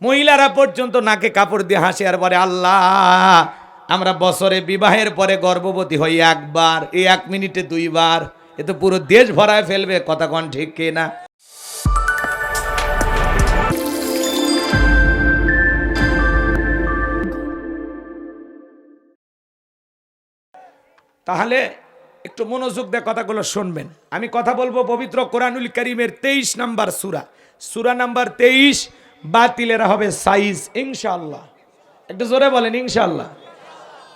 মহিলারা পর্যন্ত নাকে কাপড় দিয়ে হাসে আর বলে আল্লাহ আমরা বছরে বিবাহের পরে গর্ভবতী হই একবার, এই 1 মিনিটে 2 বার, এ তো পুরো দেশ ভরায় ফেলবে। কথা কোন ঠিক কিনা? তাহলে একটু মনোযোগ দিয়ে কথাগুলো শুনবেন। আমি কথা বলবো পবিত্র কোরআনুল কারীমের 23 নম্বর সূরা, সূরা নাম্বার 23। বাতিলেরা হবে সাইজ ইনশাআল্লাহ। একটু জোরে বলেন ইনশাআল্লাহ।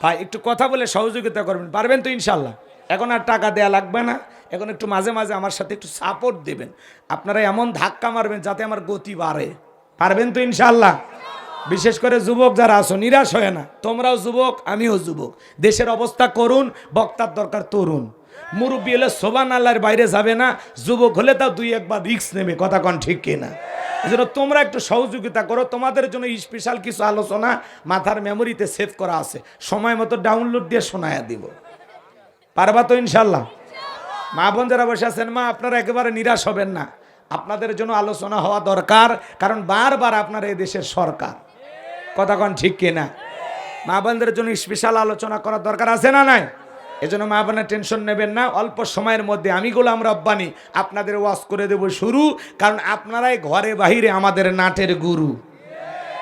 ভাই একটু কথা বলে সহযোগিতা করবেন, পারবেন তো ইনশাআল্লাহ? এখন আর টাকা দেয়া লাগবে না, এখন একটু মাঝে মাঝে আমার সাথে একটু সাপোর্ট দেবেন। আপনারা এমন ধাক্কা মারবেন যাতে আমার গতি বাড়ে। পারবেন তো ইনশাআল্লাহ? বিশেষ করে যুবক যারা আছো, নিরাশ হয় না। তোমরাও যুবক, আমিও যুবক। দেশের অবস্থা করুন, বক্তার দরকার তরুণ। মুরব্বী হলে সুবহানাল্লাহর বাইরে যাবে না, যুবক হলে তাও 2-1 বার রিস্ক নেবে। কথা কোন ঠিক কিনা? এজন্য তোমরা একটু সহযোগিতা করো। তোমাদের জন্য স্পেশাল কিছু আলোচনা মাথার মেমোরিতে সেভ করা আছে, সময় মতো ডাউনলোড দিয়ে শোনায়া দিব। পারবা তো ইনশাল্লাহ? মা বোন যারা বসে আছেন, মা আপনারা একেবারে নিরাশ হবেন না। আপনাদের জন্য আলোচনা হওয়া দরকার, কারণ বারবার আপনারা এই দেশের সরকার। কথা কোন ঠিক কিনা? মা বোনদের জন্য স্পেশাল আলোচনা করার দরকার আছে না নাই? এজন্য মা বোনের টেনশন নেবেন না। অল্প সময়ের মধ্যে আমি গোলাম রব্বানী আপনাদের ওয়াজ করে দেব শুরু, কারণ আপনারাই ঘরে বাহিরে আমাদের নাটের গুরু।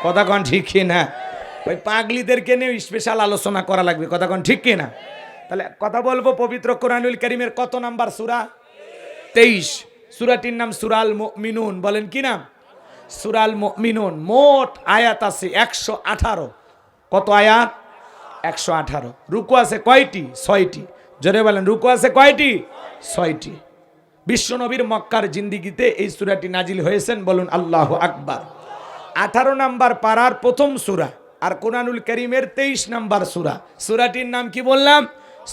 কথা কোন ঠিক কিনা? ওই পাগলিদেরকে নিয়ে স্পেশাল আলোচনা করা লাগবে। কথা কোন ঠিক কিনা? তাহলে কথা বলবো পবিত্র কোরআনুল কারীমের কত নাম্বার সূরা? 23। সূরাটির নাম সূরাল মুমিনুন। বলেন কি নাম? সূরাল মুমিনুন। মোট আয়াত আছে 118। কত আয়াত? 118। রুকু আছে কয়টি? 6টি। জোরে বলেন, রুকু আছে কয়টি? 6টি। বিশ্বনবীর মক্কার জিন্দিগিতে এই সূরাটি নাজিল হয়েছেন। বলুন আল্লাহু আকবার। 18 নাম্বার পারার প্রথম সূরা, আর কোরআনুল কারীমের 23 নাম্বার সূরা। সূরাটির নাম কি বললাম?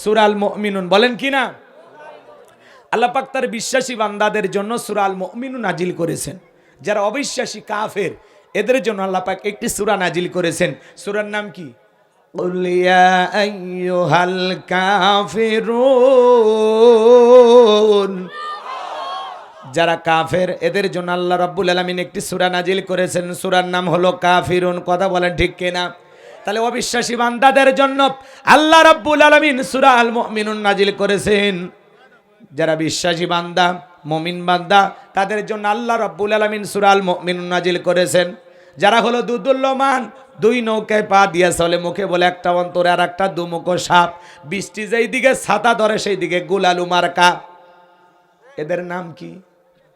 সূরাল মুমিনুন। বলেন কি না? আল্লাহ পাক তার বিশ্বাসী বান্দাদের জন্য সূরাল মুমিনুন নাজিল করেছেন। যারা অবিশ্বাসী কাফের, এদের জন্য আল্লাহ পাক একটি সূরা নাজিল করেছেন। সূরার নাম কি? কুল ইয়া আইয়ুহাল কাফিরুন। যারা কাফের, এদের জন্য আল্লাহ রাব্বুল আলামিন একটি সূরা নাজিল করেছেন। সূরার নাম হলো কাফিরুন। কথা বলেন ঠিক কিনা? তাহলে অবিশ্বাসী বান্দাদের জন্য আল্লাহ রাব্বুল আলামিন সূরা আল মুমিনুন নাজিল করেছেন। যারা বিশ্বাসী বান্দা, মুমিন বান্দা, তাদের জন্য আল্লাহ রাব্বুল আলামিন সূরা আল মুমিনুন নাজিল করেছেন। যারা হলো দুদুল্যমান, 2 নৌকায় পা দিয়ে চলে, মুখে বলে একটা অন্তরে আর একটা দুমুখো সাপ, বৃষ্টি যেই দিকে ছাতা ধরে সেই দিকে গুলালু মার্কা, এদের নাম কি?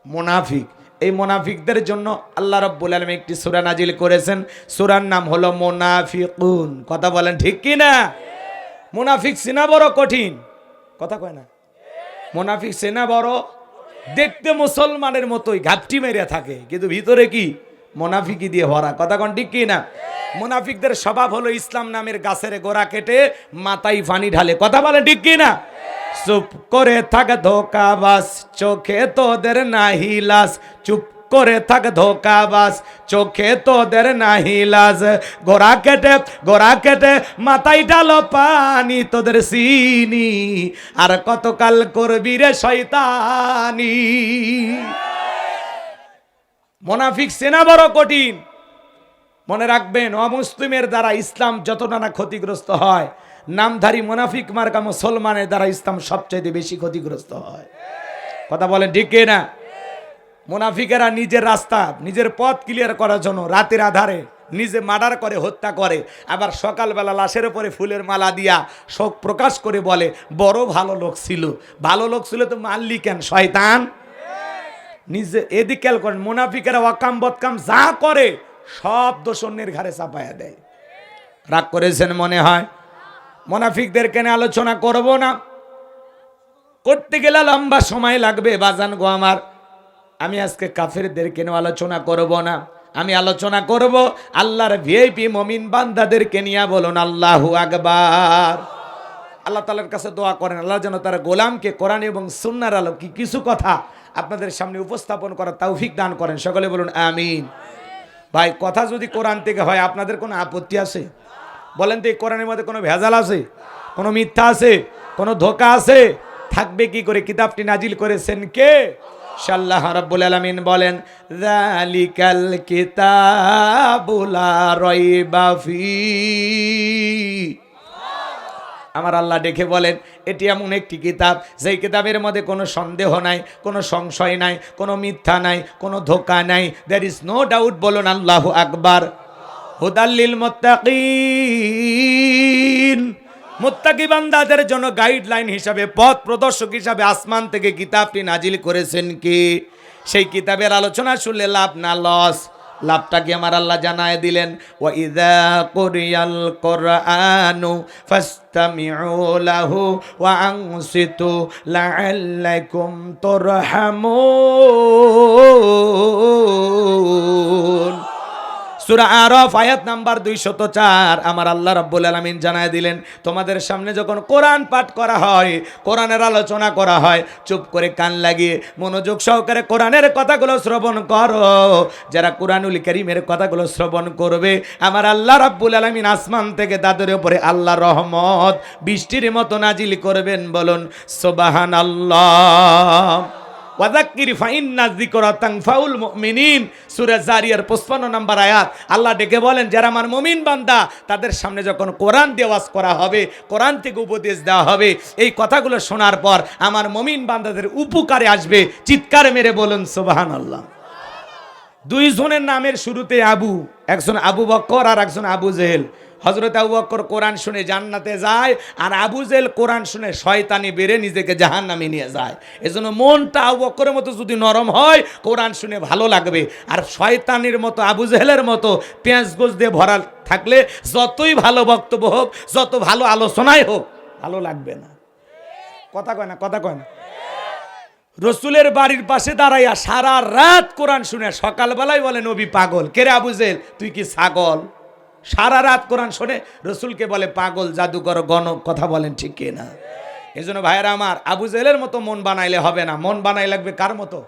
মুনাফিক। এই মুনাফিকদের জন্য আল্লাহ রাব্বুল আলামিন একটি সূরা নাজিল করেছেন। সূরার নাম হলো মুনাফিকুন। কথা বলেন ঠিক কি না? মুনাফিক চেনা বড় কঠিন। কথা কয় না? মুনাফিক চেনা বড়, দেখতে মুসলমানের মতোই ঘাপটি মেরে থাকে, কিন্তু ভিতরে কি? মুনাফিকি দিয়ে ভরা। কথা কোন ঠিক কি না? মুনাফিকদের স্বভাব হলো ইসলাম নামের গাছের গোড়া কেটে মাথায় পানি ঢালে। কথা বলেন ঠিক কি না? চুপ করে থাক ধোকাবাজ, চোখে তোদের নাহি লাজ। চুপ করে থাক ধোকাবাজ, চোখে তোদের নাহি লাজ। গোড়া কেটে মাথায় ঢালো পানি, তোদের চিনি আর কতকাল করবি রে শয়তানি। মুনাফিক চেনা বড় কঠিন। মনে রাখবেন, অমুসলিমের দ্বারা ইসলাম যতটা না ক্ষতিগ্রস্ত হয়, নামধারী মুনাফিক মার্কা মুসলমানের দ্বারা ইসলাম সবচেয়ে বেশি ক্ষতিগ্রস্ত হয়। কথা বলেন ঠিক কি না? মুনাফিকেরা নিজের রাস্তা, নিজের পথ ক্লিয়ার করার জন্য রাতের আধারে নিজে মার্ডার করে, হত্যা করে, আবার সকালবেলা লাশের উপরে ফুলের মালা দিয়া শোক প্রকাশ করে বলে বড় ভালো লোক ছিল। ভালো লোক ছিল তো মারলি কেন শয়তান? নিজে এদিক খেয়াল করেন, মুনাফিকেরা ওয়াকাম বদকাম যা করে সব দোষ অন্যের ঘাড়ে চাপায়া দেয়। রাগ করেছেন মনে হয়? মুনাফিকদের কেন আলোচনা করব না, করতে গেলে লম্বা সময় লাগবে বাজান গো আমার। আমি আজকে কাফেরদের কেন আলোচনা করব না, আমি আলোচনা করব আল্লাহর ভিআইপি মুমিন বান্দাদেরকে নিয়ে। বলুন আল্লাহু আকবার। আল্লাহ তাআলার কাছে দোয়া করেন আল্লাহ যেন তার গোলামকে কোরআন এবং সুন্নাহর আলো কিছু কথা আপনাদের সামনে উপস্থাপন করার তৌফিক দান করেন। সকলে বলুন আমিন। ভাই কথা যদি কোরআন থেকে হয় আপনাদের কোনো আপত্তি আছে? বলেন তো, এই কোরআনের মধ্যে কোনো ভেজাল আছে? কোনো মিথ্যা আছে? কোনো ধোঁকা আছে? থাকবে কি করে? কিতাবটি নাজিল করেছেন কে? আল্লাহ রাব্বুল আলামিন বলেন যালিকাল কিতাবু লা রাইবা ফি। আমার আল্লাহ ডেকে বলেন এটি এমন একটি কিতাব যেই কিতাবের মধ্যে কোনো সন্দেহ নাই, কোনো সংশয় নাই, কোনো মিথ্যা নাই, কোনো ধোঁকা নাই। There is no doubt. বলুন আল্লাহু আকবার। হুদাল্লিল মুত্তাকিন, মুত্তাকি বান্দাদের জন্য গাইডলাইন হিসাবে, পথ প্রদর্শক হিসাবে আসমান থেকে কিতাবটি নাজিল করেছেন কি? সেই কিতাবের আলোচনা শুনলে লাভ না লস? লাভটা কি আমার আল্লাহ জানায় দিলেন। ওয়া ইযা কুরিয়াল কুরআনু ফাসতামিউ লাহু ওয়া আনসিতু লাআল্লাকুম তুরহামুন। সূরা আরাফ আয়াত নাম্বার 204 আমার আল্লাহ রাব্বুল আলামিন জানায় দিলেন, তোমাদের সামনে যখন কোরআন পাঠ করা হয়, কোরআনের আলোচনা করা হয়, চুপ করে কান লাগিয়ে মনোযোগ সহকারে কোরআনের কথাগুলো শ্রবণ করো। যারা কুরআনুল কারীমের কথাগুলো শ্রবণ করবে, আমার আল্লাহ রাব্বুল আলামিন আসমান থেকে তাদের উপরে আল্লাহর রহমত বৃষ্টির মতো নাজিল করবেন। বলুন সুবহানাল্লাহ। ওয়াযাক্কির ফাইন্না যিকরা তানফাউল মুমিনিন, সূরা জারিয়ার 55 নম্বর আয়াত। আল্লাহ ডেকে বলেন যারা আমার মুমিন বান্দা, তাদের সামনে যখন কোরআন দিয়ে ওয়াজ করা হবে, কোরআন থেকে উপদেশ দেওয়া হবে, এই কথাগুলো শোনার পর আমার মুমিন বান্দাদের উপকারে আসবে। চিৎকার মেরে বলুন সুবহানাল্লাহ। দুই জনের নামের শুরুতে আবু, একজন আবু বকর আর একজন আবু জেহেল। হযরত আবু বকর কোরআন শুনে জান্নাতে যায়, আর আবু জেহেল কোরআন শুনে শয়তানি বেড়ে নিজেকে জাহান্নামে নিয়ে যায়। এজন্য মনটা আবু বকরের মতো যদি নরম হয়, কোরআন শুনে ভালো লাগবে। আর শয়তানির মতো, আবু জেহেলের মতো পেঁয়াজ গোছ দিয়ে ভরা থাকলে যতই ভালো বক্তব্য হোক, যত ভালো আলোচনাই হোক, ভালো লাগবে না। কথা কয় না, কথা কয় না। রসুলের বাড়ির পাশে দাঁড়াইয়া সারা রাত কোরআন শুনে সকালবেলায় বলে নবী পাগল। কে রে আবু জেহেল, তুই কি ছাগল? সারা রাত কোরআন শুনে রসুলকে বলে পাগল, জাদুকর, গণক। কথা বলেন ঠিক কি না? এই জন্য ভাইয়েরা আমার, আবু জেহেলের মতো মন বানাইলে হবে না। মন বানাই লাগবে কার মতো?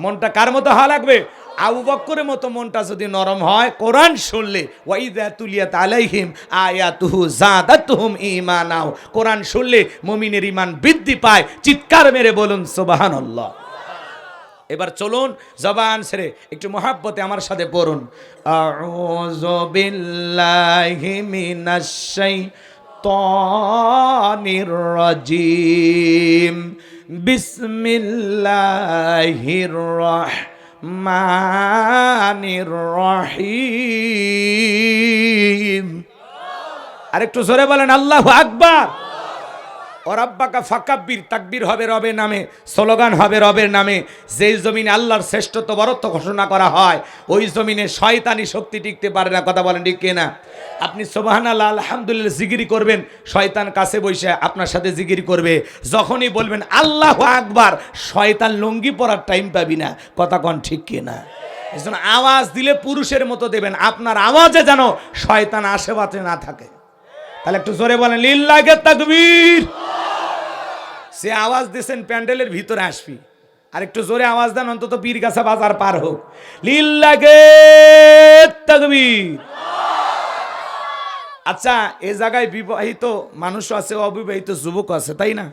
মনটা কার মতো হওয়া লাগবে? আবু বকরের মতো মনটা যদি নরম হয়, কোরআন শুনলে ওয়াইদা তুলিয়াত আলাইহিম আয়াতুহু যাদাতুহুম ঈমানাও, কোরআন শুনলে মুমিনের ঈমান বৃদ্ধি পায়। চিৎকার মেরে বলুন সুবহানাল্লাহ। এবার চলুন জবান ছেড়ে একটু মহাব্বতে আমার সাথে পড়ুন, আউযু বিল্লাহি মিনাশ শাইতানির রাজিম, বিসমিল্লাহির রাহমানির রহিম। আরেকটু জোরে বলেন আল্লাহু আকবার। ওরাব্বাকা ফাকাব্বির, তাকবীর হবে রবের নামে, স্লোগান হবে রবের নামে। যেই জমিনে আল্লাহর শ্রেষ্ঠত্ব বরত্ব ঘোষণা করা হয়, ওই জমিনে শয়তানি শক্তি টিকতে পারে না। কথা বলেন ঠিক কিনা? আপনি সুবহানাল্লাহ আলহামদুলিল্লাহ জিকিরি করবেন, শয়তান কাছে বসে আপনার সাথে জিকিরি করবে। যখনই বলবেন আল্লাহু আকবার, শয়তান লুঙ্গি পরার টাইম পাবি না। কথা কন ঠিক কিনা? এজন্য আওয়াজ দিলে পুরুষের মতো দেবেন, আপনার আওয়াজে যেন শয়তান আশেপাশে না থাকে। তাহলে একটু জোরে বলেন লিল্লাহি তাকবীর। সে আওয়াজ দিয়েছেন প্যান্ডেলের ভিতরে আসবি, আর একটু জোরে আওয়াজ দেন, অন্তত পীরগাছা বাজার পার হোক। লিল্লাহি তাকবীর। আচ্ছা, এই জায়গায় বিবাহিত মানুষ আছে, অবিবাহিত যুবক আছে, তাই না?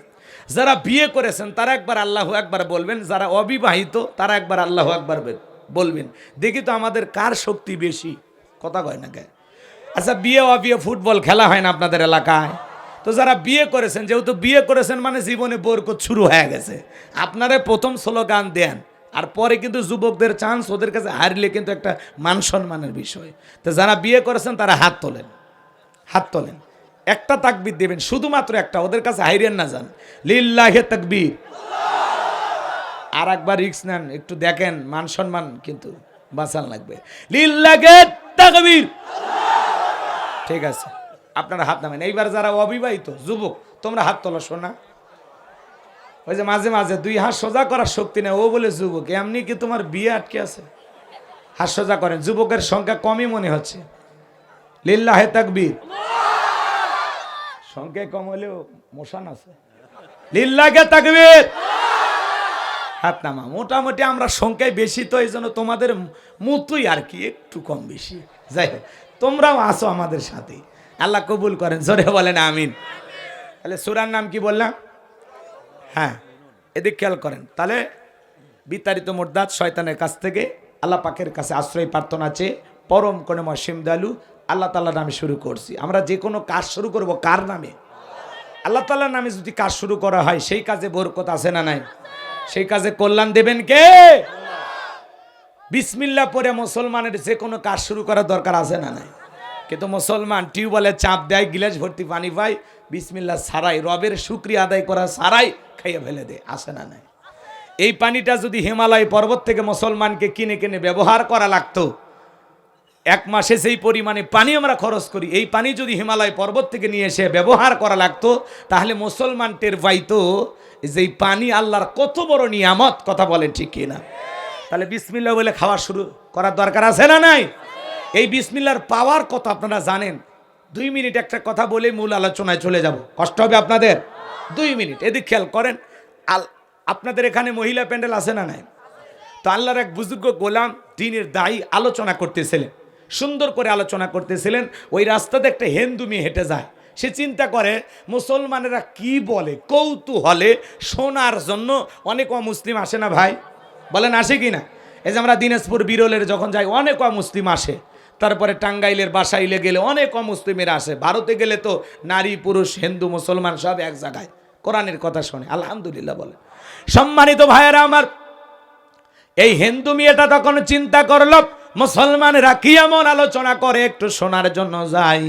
যারা বিয়ে করেছেন তারা একবার আল্লাহু আকবার বলবেন, যারা অবিবাহিত তারা একবার আল্লাহু আকবার বলবেন। দেখি তো আমাদের কার শক্তি বেশি। কথা কয় না কে? আচ্ছা, বিয়ে অবিয়ে ফুটবল খেলা হয় না আপনাদের এলাকায়? তো যারা বিয়ে করেছেন, যেহেতু বিয়ে করেছেন মানে জীবনে বরকত শুরু হয়ে গেছে, আপনারা প্রথম স্লোগান দেন, আর পরে কিন্তু যুবকদের চান্স, ওদের কাছে হারলে কিন্তু একটা মান সম্মানের বিষয়। তো যারা বিয়ে করেছেন তারা হাত তোলেন, হাত তোলেন, একটা তাকবীর দেবেন, শুধুমাত্র একটা, ওদের কাছে হাইরেন না যান। লিল্লাহি তাকবীর। আর একবার রিস্ক নেন, একটু দেখেন, মান সম্মান কিন্তু বাঁচান লাগবে। লিল্লাহি তাকবীর। ঠিক আছে, আপনারা হাত নামেন। এইবার যারা অবিবাহিত যুবক, তোমরা হাত তোলো শোনা। ওই যে মাঝে মাঝে দুই হাত সোজা করার শক্তি নেই, ও বলে যুবক, এমনি কি তোমার বিয়ে আটকে আছে? হাত সোজা করেন। যুবকের সংখ্যা কমই মনে হচ্ছে। লিল্লাহি তাকবীর। সংখ্যা কম হলেও মোশান আছে। লিল্লাহি তাকবীর। হাত নামা। মোটামুটি আমরা সংখ্যায় বেশি, তো এই জন্য তোমাদের মতোই আর কি, একটু কম বেশি। যাই হোক, তোমরাও আসো আমাদের সাথে। আল্লাহ কবুল করেন, জোরে বলেন আমিন। তাহলে সূরার নাম কি বললাম? হ্যাঁ, এদিক খেয়াল করেন। তাহলে বিতাড়িত মোরদাদ শয়তানের কাছ থেকে আল্লাহ পাকের কাছে আশ্রয় প্রার্থনা চেয়ে পরম করুণাময় অসীম দয়ালু আল্লাহ তাআলার নামে শুরু করছি। আমরা যে কোনো কাজ শুরু করব কার নামে? আল্লাহ তাআলার নামে যদি কাজ শুরু করা হয় সেই কাজে বরকত আছে না নাই? সেই কাজে কল্যাণ দেবেন কে? বিসমিল্লাহ পড়ে মুসলমানের যে কোনো কাজ শুরু করার দরকার আছে না নাই? কিন্তু মুসলমান টিউবওয়েলে চাপ দেয়, গিলাস ভর্তি পানি পায়, বিসমিল্লাহ ছাড়াই, রবের শুকরিয়া আদায় করা ছাড়াই খাইয়ে ফেলে দেয়, আসে না নাই? এই পানিটা যদি হিমালয় পর্বত থেকে মুসলমানকে কিনে কিনে ব্যবহার করা লাগতো, এক মাসে যেই পরিমাণে পানি আমরা খরচ করি, এই পানি যদি হিমালয় পর্বত থেকে নিয়ে এসে ব্যবহার করা লাগতো, তাহলে মুসলমান টের পাইতো যে এই পানি আল্লাহর কত বড় নিয়ামত। কথা বলেন ঠিক কিনা? তাহলে বিসমিল্লাহ বলে খাওয়া শুরু করার দরকার আছে না নাই? এই বিসমিল্লাহর পাওয়ার কথা আপনারা জানেন। 2 মিনিট একটা কথা বলে মূল আলোচনায় চলে যাব, কষ্ট হবে আপনাদের। 2 মিনিট এদিক খেয়াল করেন। আপনাদের এখানে মহিলা প্যান্ডেল আছে না নাই? তো আল্লাহর এক বুজুর্গ গোলাম দ্বীনের দায়ী আলোচনা করতেছিলেন, সুন্দর করে আলোচনা করতেছিলেন। ওই রাস্তাতে একটা হিন্দু মেয়ে হেঁটে যায়, সে চিন্তা করে মুসলমানেরা কি বলে, কৌতূহলে শোনার জন্য অনেক অমুসলিম আসে না ভাই? বলেন আসে কি না? এই যে আমরা দিনাজপুর বিরলের যখন যাই অনেক অমুসলিম আসে, তারপরে টাঙ্গাইলের বাসাইলে গেলে অনেক অমুসলিমের আসে, ভারতে গেলে তো নারী পুরুষ হিন্দু মুসলমান সব এক জায়গায় কোরআনের কথা শোনে, আলহামদুলিল্লাহ বলে। সম্মানিত ভাইয়েরা আমার, এই হিন্দু মেয়েটা তখন চিন্তা করলো মুসলমানেরা কি এমন আলোচনা করে, একটু শোনার জন্য যাই।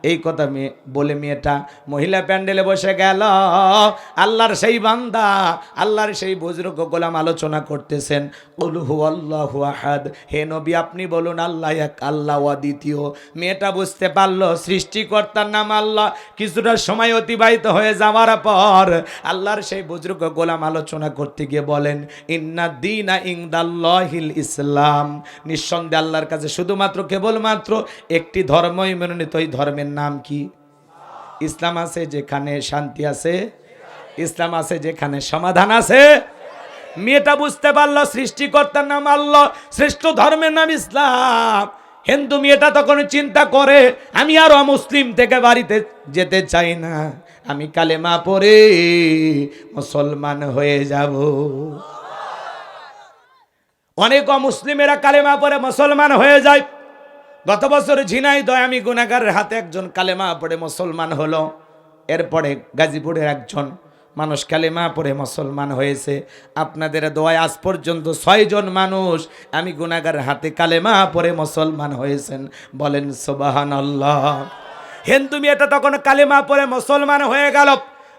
এই কথা বলে মেয়েটা মহিলা প্যান্ডেলে বসে গেল। আল্লাহর সেই বান্দা, আল্লাহর সেই বুজুর্গ গোলাম আলোচনা করতেছেন, কুল হুয়াল্লাহু আহাদ, হে নবী আপনি বলুন আল্লাহ এক, আল্লাহ অদ্বিতীয়। মেয়েটা বুঝতে পারলো সৃষ্টিকর্তার নাম আল্লাহ। কিছুটা সময় অতিবাহিত হয়ে যাওয়ার পর আল্লাহর সেই বুজুর্গ গোলাম আলোচনা করতে গিয়ে বলেন, ইন্না দীনা ইনদাল্লাহিল ইসলাম, নিঃসন্দেহে আল্লাহর কাছে শুধুমাত্র কেবলমাত্র একটি ধর্মই মনোনীত, এই ধর্মের নাম কি? ইসলাম আছে যেখানে শান্তি আছে, ইসলাম আছে যেখানে সমাধান আছে। মেয়েটা বুঝতে পারলো সৃষ্টিকর্তার নাম আল্লাহ, শ্রেষ্ঠ ধর্মের নাম ইসলাম। হিন্দু মেয়েটা তখন চিন্তা করে, আমি আর অমুসলিম থেকে বাড়িতে যেতে চাই না, আমি কালেমা পড়ে মুসলমান হয়ে যাব। অনেক অমুসলিমেরা কালেমা পড়ে মুসলমান হয়ে যায়। গত বছর ঝিনাইদহে আমি গুনাহগারের হাতে একজন কালেমা পড়ে মুসলমান হলো। এরপরে গাজীপুরের একজন মানুষ কালেমা পড়ে মুসলমান হয়েছে। আপনাদের দোয়ায় আজ পর্যন্ত 6 জন মানুষ আমি গুনাহগারের হাতে কালেমা পড়ে মুসলমান হয়েছেন, বলেন সুবহানাল্লাহ। হিন্দু মেয়েটা তখন কালেমা পড়ে মুসলমান হয়ে গেল।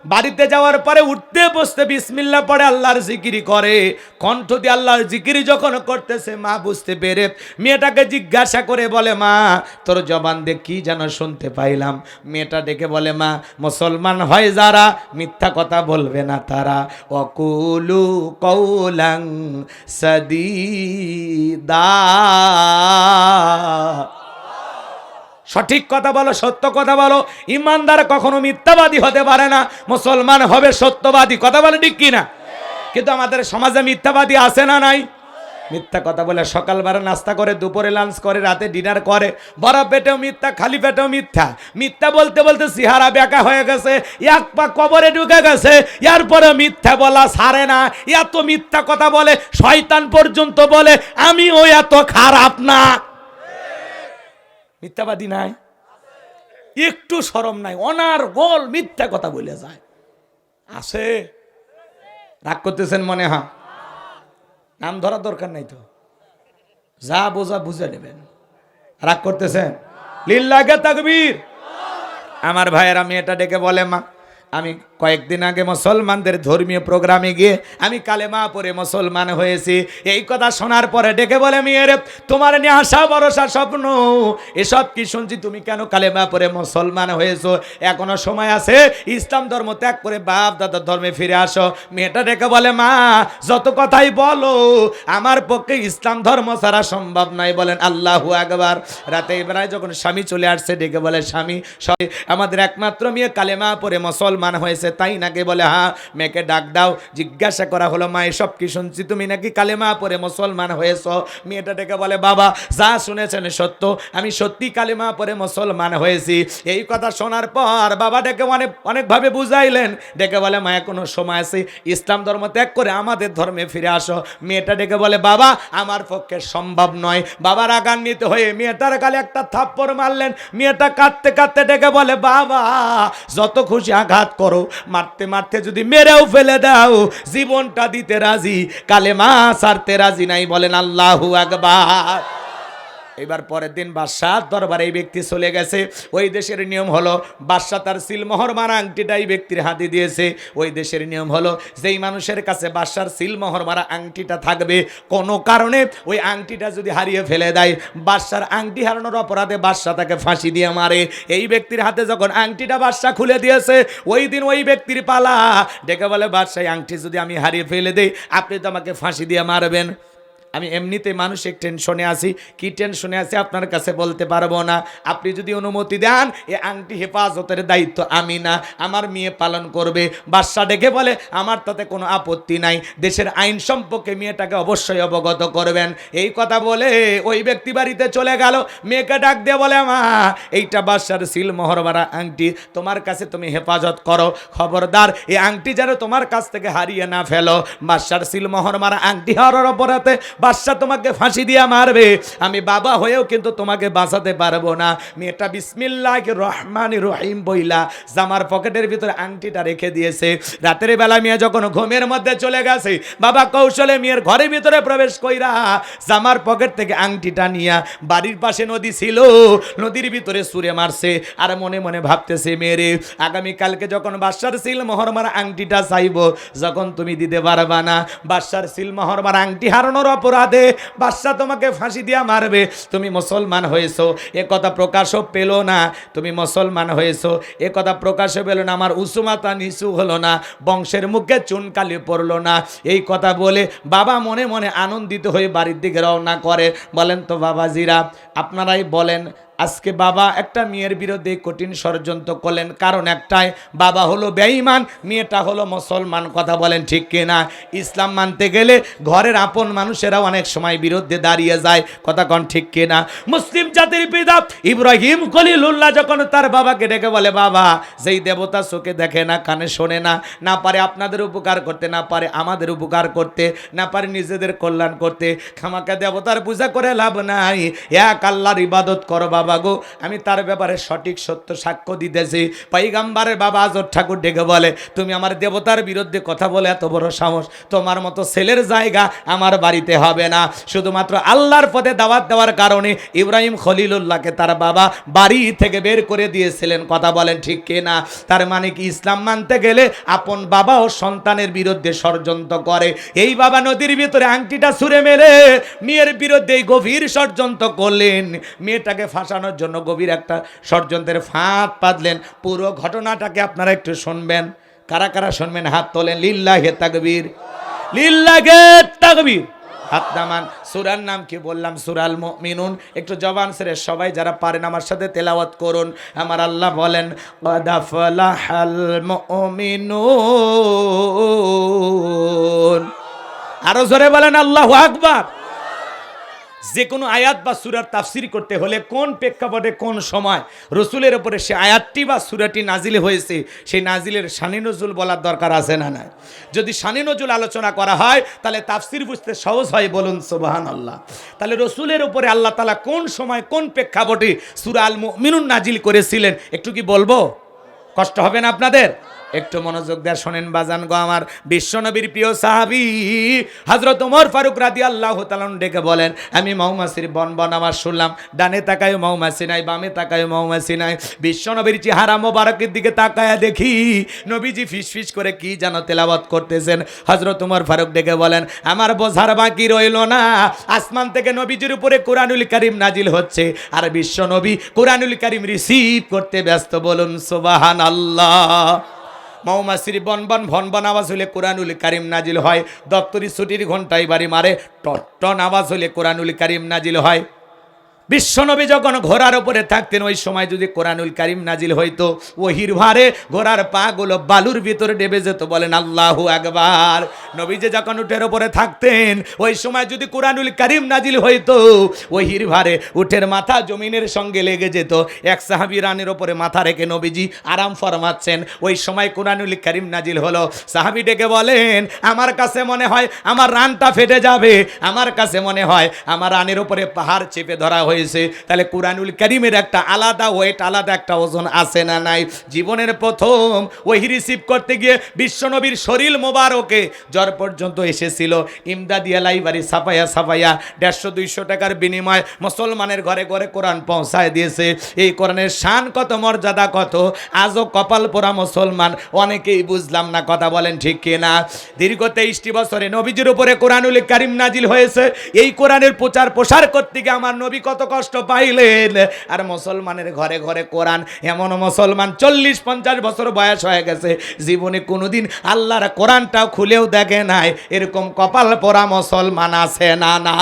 বাড়িতে যাওয়ার পরে উঠতে বসতে বিসমিল্লাহ পড়ে আল্লাহর জিকিরি করে। কণ্ঠ দিয়ে আল্লাহর জিকিরি যখন করতেছে, মা বুঝতে পেরে মেয়েটাকে জিজ্ঞাসা করে বলে, মা তোর জবান দিয়ে কি যেন শুনতে পাইলাম। মেয়েটা ডেকে বলে, মা মুসলমান হয় যারা মিথ্যা কথা বলবে না তারা, ওয়াকুলু কওলান সাদীদা, সঠিক কথা বলো, সত্য কথা বলো। ইমানদার কখনো মিথ্যাবাদী হতে পারে না, মুসলমান হবে সত্যবাদী। কথা বলে ঠিক কিনা? কিন্তু আমাদের সমাজে মিথ্যাবাদী আছে না নাই? মিথ্যা কথা বলে সকালবেলা নাস্তা করে, দুপুরে লাঞ্চ করে, রাতে ডিনার করে, বড় পেটেও মিথ্যা, খালি পেটেও মিথ্যা। মিথ্যা বলতে বলতে চেহারা বেঁকা হয়ে গেছে, এক পা কবরে ঢুকে গেছে, এরপরে মিথ্যা বলা ছাড়ে না। এত মিথ্যা কথা বলে শয়তান পর্যন্ত বলে আমিও এত খারাপ না। মিথ্যাবাদী নাই, একটু শরম নাই, অনার্গল মিথ্যা কথা বলে যায়। আছে? রাগ করতেছেন মনে হয়? নাম ধরার দরকার নাই তো, যা বোঝা বুঝে নেবেন। রাগ করতেছেন? লিল্লাহে তাকবীর। আমার ভাইয়েরা, মেয়েটা ডেকে বলে, মা আমি কয়েকদিন আগে মুসলমানদের ধর্মীয় প্রোগ্রামে গিয়ে আমি কালেমা পড়ে মুসলমান হয়েছি। এই কথা শোনার পরে ডেকে বলে, মেয়েরে তোমার নিয়ে আশা ভরসা স্বপ্ন এসব কি শুনছি, তুমি কেন কালেমা পড়ে মুসলমান হয়েছো? এখনো সময় আছে, ইসলাম ধর্ম ত্যাগ করে বাপ দাদার ধর্মে ফিরে আসো। মেয়েটা ডেকে বলে, মা যত কথাই বলো আমার পক্ষে ইসলাম ধর্ম ছাড়া সম্ভব নয়। বলেন আল্লাহু আকবার। রাতে বেলায় যখন স্বামী চলে আসছে, ডেকে বলে, স্বামী আমাদের একমাত্র মেয়ে কালেমা পড়ে মুসলমান মুসলমান হয়েছে তাই নাকি? বলে হ্যাঁ। মেয়েকে ডাক দাও। জিজ্ঞাসা করা হলো, মা এসব কি শুনছি, তুমি নাকি কালেমা পড়ে মুসলমান হয়েছ? মেয়েটা ডেকে বলে, বাবা যা শুনেছেন সত্য, আমি সত্যি কালেমা পড়ে মুসলমান হয়েছি। এই কথা শোনার পর বাবা ডেকে অনেকভাবে বুঝাইলেন। ডেকে বলে, মা এখনো সময় আছে, ইসলাম ধর্ম ত্যাগ করে আমাদের ধর্মে ফিরে আসো। মেয়েটা ডেকে বলে, বাবা আমার পক্ষে সম্ভব নয়। বাবা রাগান্বিত হয়ে মেয়েটার গালে একটা থাপ্পড় মারলেন। মেয়েটা কাঁদতে কাঁদতে ডেকে বলে, বাবা যত খুশি আঘাত করো, মারতে মারতে যদি মেরেও ফেলে দাও, জীবনটা দিতে রাজি, কালেমা ছাড়তে রাজি নাই। বলেন আল্লাহু আকবার। এবার পরের দিন বাদশাহ দরবারে এই ব্যক্তি চলে গেছে। ওই দেশের নিয়ম হলো বাদশাহ তার সিলমোহর মারা আংটিটা এই ব্যক্তির হাতে দিয়েছে। ওই দেশের নিয়ম হলো যেই মানুষের কাছে বাদশার সিলমোহর মারা আংটিটা থাকবে, কোনো কারণে ওই আংটিটা যদি হারিয়ে ফেলে দেয়, বাদশার আংটি হারানোর অপরাধে বাদশাহ তাকে ফাঁসি দিয়ে মারে। এই ব্যক্তির হাতে যখন আংটিটা বাদশাহ খুলে দিয়েছে, ওই দিন ওই ব্যক্তির পালা। ডেকে বলে, বাদশাহ আংটি যদি আমি হারিয়ে ফেলে দেই, আপনি তো আমাকে ফাঁসি দিয়ে মারবেন। আমি এমনিতে মানসিক টেনশনে আছি, কি টেনশনে আছি আপনার কাছে বলতে পারবো না। আপনি যদি অনুমতি দেন, এ আংটি হেফাজতের দায়িত্ব আমি না, আমার মেয়ে পালন করবে। বাদশাহ ডেকে বলে, আমার তাতে কোনো আপত্তি নাই, দেশের আইন সম্পর্কে মেয়েটাকে অবশ্যই অবগত করবেন। এই কথা বলে ওই ব্যক্তি বাড়িতে চলে গেল। মেয়েকে ডাক দিয়ে বলে, মা এইটা বাদশার সিলমোহর মারা আংটি, তোমার কাছে তুমি হেফাজত করো, খবরদার এই আংটি যেন তোমার কাছ থেকে হারিয়ে না ফেলো। বাদশার সিলমোহর মারা আংটি হারার অপরাধে বাদশাহ তোমাকে ফাঁসি দিয়ে মারবে, আমি বাবা হয়েও কিন্তু তোমাকে বাঁচাতে পারবো না। মেয়েটা বিসমিল্লাহির রহমানির রহিম বইলা জামার পকেটের ভিতরে আংটিটা রেখে দিয়েছে। রাতের বেলা মেয়ে যখন ঘুমের মধ্যে চলে গেছে, বাবা কৌশলে মেয়ের ঘরের ভিতরে প্রবেশ কইরা জামার পকেট থেকে আংটিটা নিয়া, বাড়ির পাশে নদী ছিল, নদীর ভিতরে ছুঁড়ে মারছে। আর মনে মনে ভাবতেছে, মেয়েরে আগামীকালকে যখন বাদশার সিলমোহর মারা আংটিটা চাইবো, যখন তুমি দিতে পারবা না, বাদশার সিলমোহর মারা আংটি হারানোর অপরাধে বাদশাহ তোমাকে ফাঁসি দিয়া মারবে। তুমি মুসলমান হয়েছো, এ কথা প্রকাশও পেল না। তুমি মুসলমান হয়েছো, এ কথা প্রকাশও পেল না। আমার উসুমাতা নিচু হলো না, বংশের মুখে চুনকালি পড়লো না। এই কথা বলে বাবা মনে মনে আনন্দিত হয়ে বাড়ির দিকে রওনা করে। বলেন তো বাবাজিরা, আপনারাই বলেন, আজকে বাবা একটা মেয়ের বিরুদ্ধে কঠিন ষড়যন্ত্র করলেন, কারণ একটাই, বাবা হলো বেঈমান, মেয়েটা হলো মুসলমান। কথা বলেন ঠিক কিনা? ইসলাম মানতে গেলে ঘরের আপন মানুষেরা অনেক সময় বিরুদ্ধে দাঁড়িয়ে যায়। কথা কন ঠিক কিনা? মুসলিম জাতির পিতা ইব্রাহিম খলিলুল্লাহ যখন তার বাবাকে ডেকে বলে, বাবা যেই দেবতা চোখে দেখে না, কানে শোনে না, না পারে আপনাদের উপকার করতে, না পারে আমাদের উপকার করতে, না পারে নিজেদের কল্যাণ করতে, খামাকা দেবতার পূজা করে লাভ নাই, এক আল্লাহর ইবাদত করো বাবা গো। আমি তার ব্যাপারে সঠিক সত্য সাক্ষ্য দিতেছি। পয়গম্বরের বাবা আজর ঠাকুর ডেকে বলে, তুমি আমার দেবতার বিরুদ্ধে কথা বলে এত বড় সাহস, তোমার মতো ছেলের জায়গা আমার বাড়িতে হবে না। শুধুমাত্র আল্লাহর পথে দাওয়াত দেওয়ার কারণে ইব্রাহিম খলিলুল্লাহকে তার বাবা বাড়ি থেকে বের করে দিয়েছিলেন। কথা বলেন ঠিক কিনা? তার মানে কি, ইসলাম মানতে গেলে আপন বাবা ও সন্তানের বিরুদ্ধে ষড়যন্ত্র করে। এই বাবা নদীর ভিতরে আংটিটা ছুঁড়ে মেরে মেয়ের বিরুদ্ধে গভীর ষড়যন্ত্র করলেন। মেয়েটাকে ফাঁসানোর জন্য গভীর একটা ষড়যন্ত্রের ফাঁদ পাতলেন। পুরো ঘটনাটাকে আপনারা একটু শুনবেন। কারা কারা শুনবেন হাত তোলেন। লিল্লাহে তাকবীর, লিল্লাহে তাকবীর। হাত নামান। সূরার নাম কি বললাম? সূরাল মুমিনুন। একটু জবান ছেড়ে সবাই যারা পারেন আমার সাথে তেলাওয়াত করুন। আমার আল্লাহ বলেন, ক্বাদ আফলাহাল মুমিনুন। আরো জোরে বলেন আল্লাহু আকবার। যে কোনো আয়াত বা সূরার তাফসীর করতে হলে কোন প্রেক্ষাপটে কোন সময় রসুলের উপরে সে আয়াতটি বা সূরাটি নাজিল হয়েছে, সেই নাজিলের শানি নজুল বলার দরকার আছে না নাই? যদি শানি নজুল আলোচনা করা হয় তাহলে তাফসীর বুঝতে সহজ হয়। বলুন সুবহানাল্লাহ। তাহলে রসুলের উপরে আল্লাহ তাআলা কোন সময় কোন প্রেক্ষাপটে সূরা আল মুমিনুন নাজিল করেছিলেন একটু কি বলবো? কষ্ট হবে না আপনাদের? একটু মনোযোগ দিয়ে শোনেন বাজান গো আমার। বিশ্বনবীর প্রিয় সাহাবী হযরত ওমর ফারুক রাদিয়াল্লাহু তাআলা ডেকে বলেন, আমি মৌমাছির বনবন আওয়াজ শুনলাম, ডানে তাকায় মৌমাছি নাই, বামে তাকায় মৌমাছি নাই। বিশ্বনবীর চেহারা মোবারকের দিকে তাকায়া দেখি নবীজি ফিসফিস করে কি যেন তেলাওয়াত করতেছেন। হযরত ওমর ফারুক ডেকে বলেন, আমার বোঝার বাকি রইল না, আসমান থেকে নবীজির উপরে কোরআনুল কারীম নাজিল হচ্ছে আর বিশ্বনবী কোরআনুল কারীম রিসিভ করতে ব্যস্ত। বলুন সুবহানাল্লাহ। মৌমাছির বনবন ভনবন আওয়াজ হলে কোরআনুল কারীম নাজিল হয়। দপ্তরি ছুটির ঘন্টায় বাড়ি মারে টন টন আওয়াজ হলে কোরআনুল কারীম নাজিল হয়। বিশ্বনবী যখন ঘোড়ার উপরে থাকতেন ওই সময় যদি কোরআনুল কারীম নাজিল হইতো ওহির ভারে ঘোড়ার পা গুলো বালুর ভিতরে ডেবে যেত। বলেন আল্লাহু আকবার। নবী যে যখন উটের উপরে থাকতেন ওই সময় যদি কোরআনুল কারীম নাজিল হইতো ওহির ভারে উটের মাথা জমিনের সঙ্গে লেগে যেত। এক সাহাবী রানের উপরে মাথা রেখে নবীজি আরাম ফরমাচ্ছেন, ওই সময় কোরআনুল কারীম নাজিল হলো। সাহাবী ডেকে বলেন, আমার কাছে মনে হয় আমার রানটা ফেটে যাবে, আমার কাছে মনে হয় আমার রানের উপরে পাহাড় চেপে ধরা হয়েছে। তাহলে কোরআনুল কারীমের একটা আলাদা ওয়েট, আলাদা একটা ওজন আছে না নাই? জীবনের প্রথম ওহী রিসিভ করতে গিয়ে বিশ্বনবীর শরীর মোবারকে জ্বর পর্যন্ত এসেছিল। ইমদাদিয়া লাইব্রেরি ছাপাইয়া 150-200 টাকার বিনিময়ে মুসলমানের ঘরে ঘরে কোরআন পৌঁছায় দিয়েছে। এই কোরআনের শান কত, মর্যাদা কত, আজও কপাল পোড়া মুসলমান অনেকেই বুঝলাম না। কথা বলেন ঠিক কিনা? দীর্ঘ 23টি বছরে নবীজির উপরে কোরআনুল কারীম নাজিল হয়েছে। এই কোরআনের প্রচার প্রসার করতে গিয়ে আমার নবী কত কষ্ট পাইলেন। আর মুসলমানের ঘরে ঘরে কোরআন। এমন মুসলমান 40-50 বছর বয়স হয়ে গেছে, জীবনে কোনোদিন আল্লাহর কোরআনটাও খুলেও দেখে নাই। এরকম কপাল পোড়া মুসলমান আছে না? না।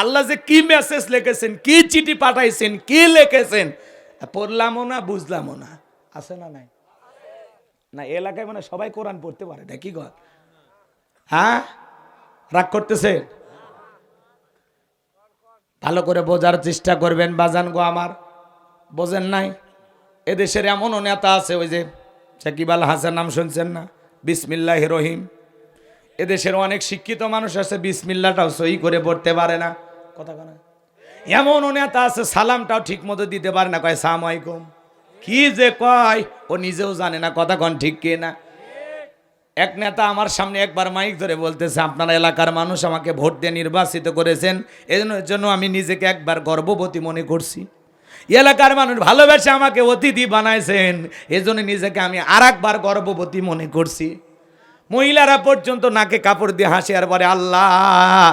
আল্লাহ যে কি মেসেজ লিখেছেন, কি চিঠি পাঠাইছেন, কি লিখেছেন পড়লামও না, বুঝলামও না। আছে না নাই? না এলাকায় মানে সবাই কোরআন পড়তে পারে না, কি কর? হ্যাঁ, রাগ করতেছে? ভালো করে বোঝার চেষ্টা করবেন বাজান গো আমার। বোঝেন নাই? এদেশের এমনও নেতা আছে, ওই যে সাকিব আল হাসান, নাম শুনছেন না? বিসমিল্লাহির রহিম। এদেশের অনেক শিক্ষিত মানুষ আছে, বিসমিল্লাহটাও সহি করে পড়তে পারে না। কথা কয় না? এমনও নেতা আছে সালামটাও ঠিক মতো দিতে পারে না, কয় সালাম আলাইকুম। কি যে কয় ও নিজেও জানে না। কথা কন ঠিক কে না? এক নেতা আমার সামনে একবার মাইক ধরে বলতেছে, আপনারা এলাকার মানুষ আমাকে ভোট দিয়ে নির্বাচিত করেছেন, এর জন্য আমি নিজেকে একবার গর্ববতী মনে করছি। এলাকার মানুষ ভালোবেসে আমাকে অতিথি বানাইছেন, এজন্য নিজেকে আমি আর একবার গর্ববতী মনে করছি। মহিলারা পর্যন্ত নাকে কাপড় দিয়ে হাসি আর বলে, আল্লাহ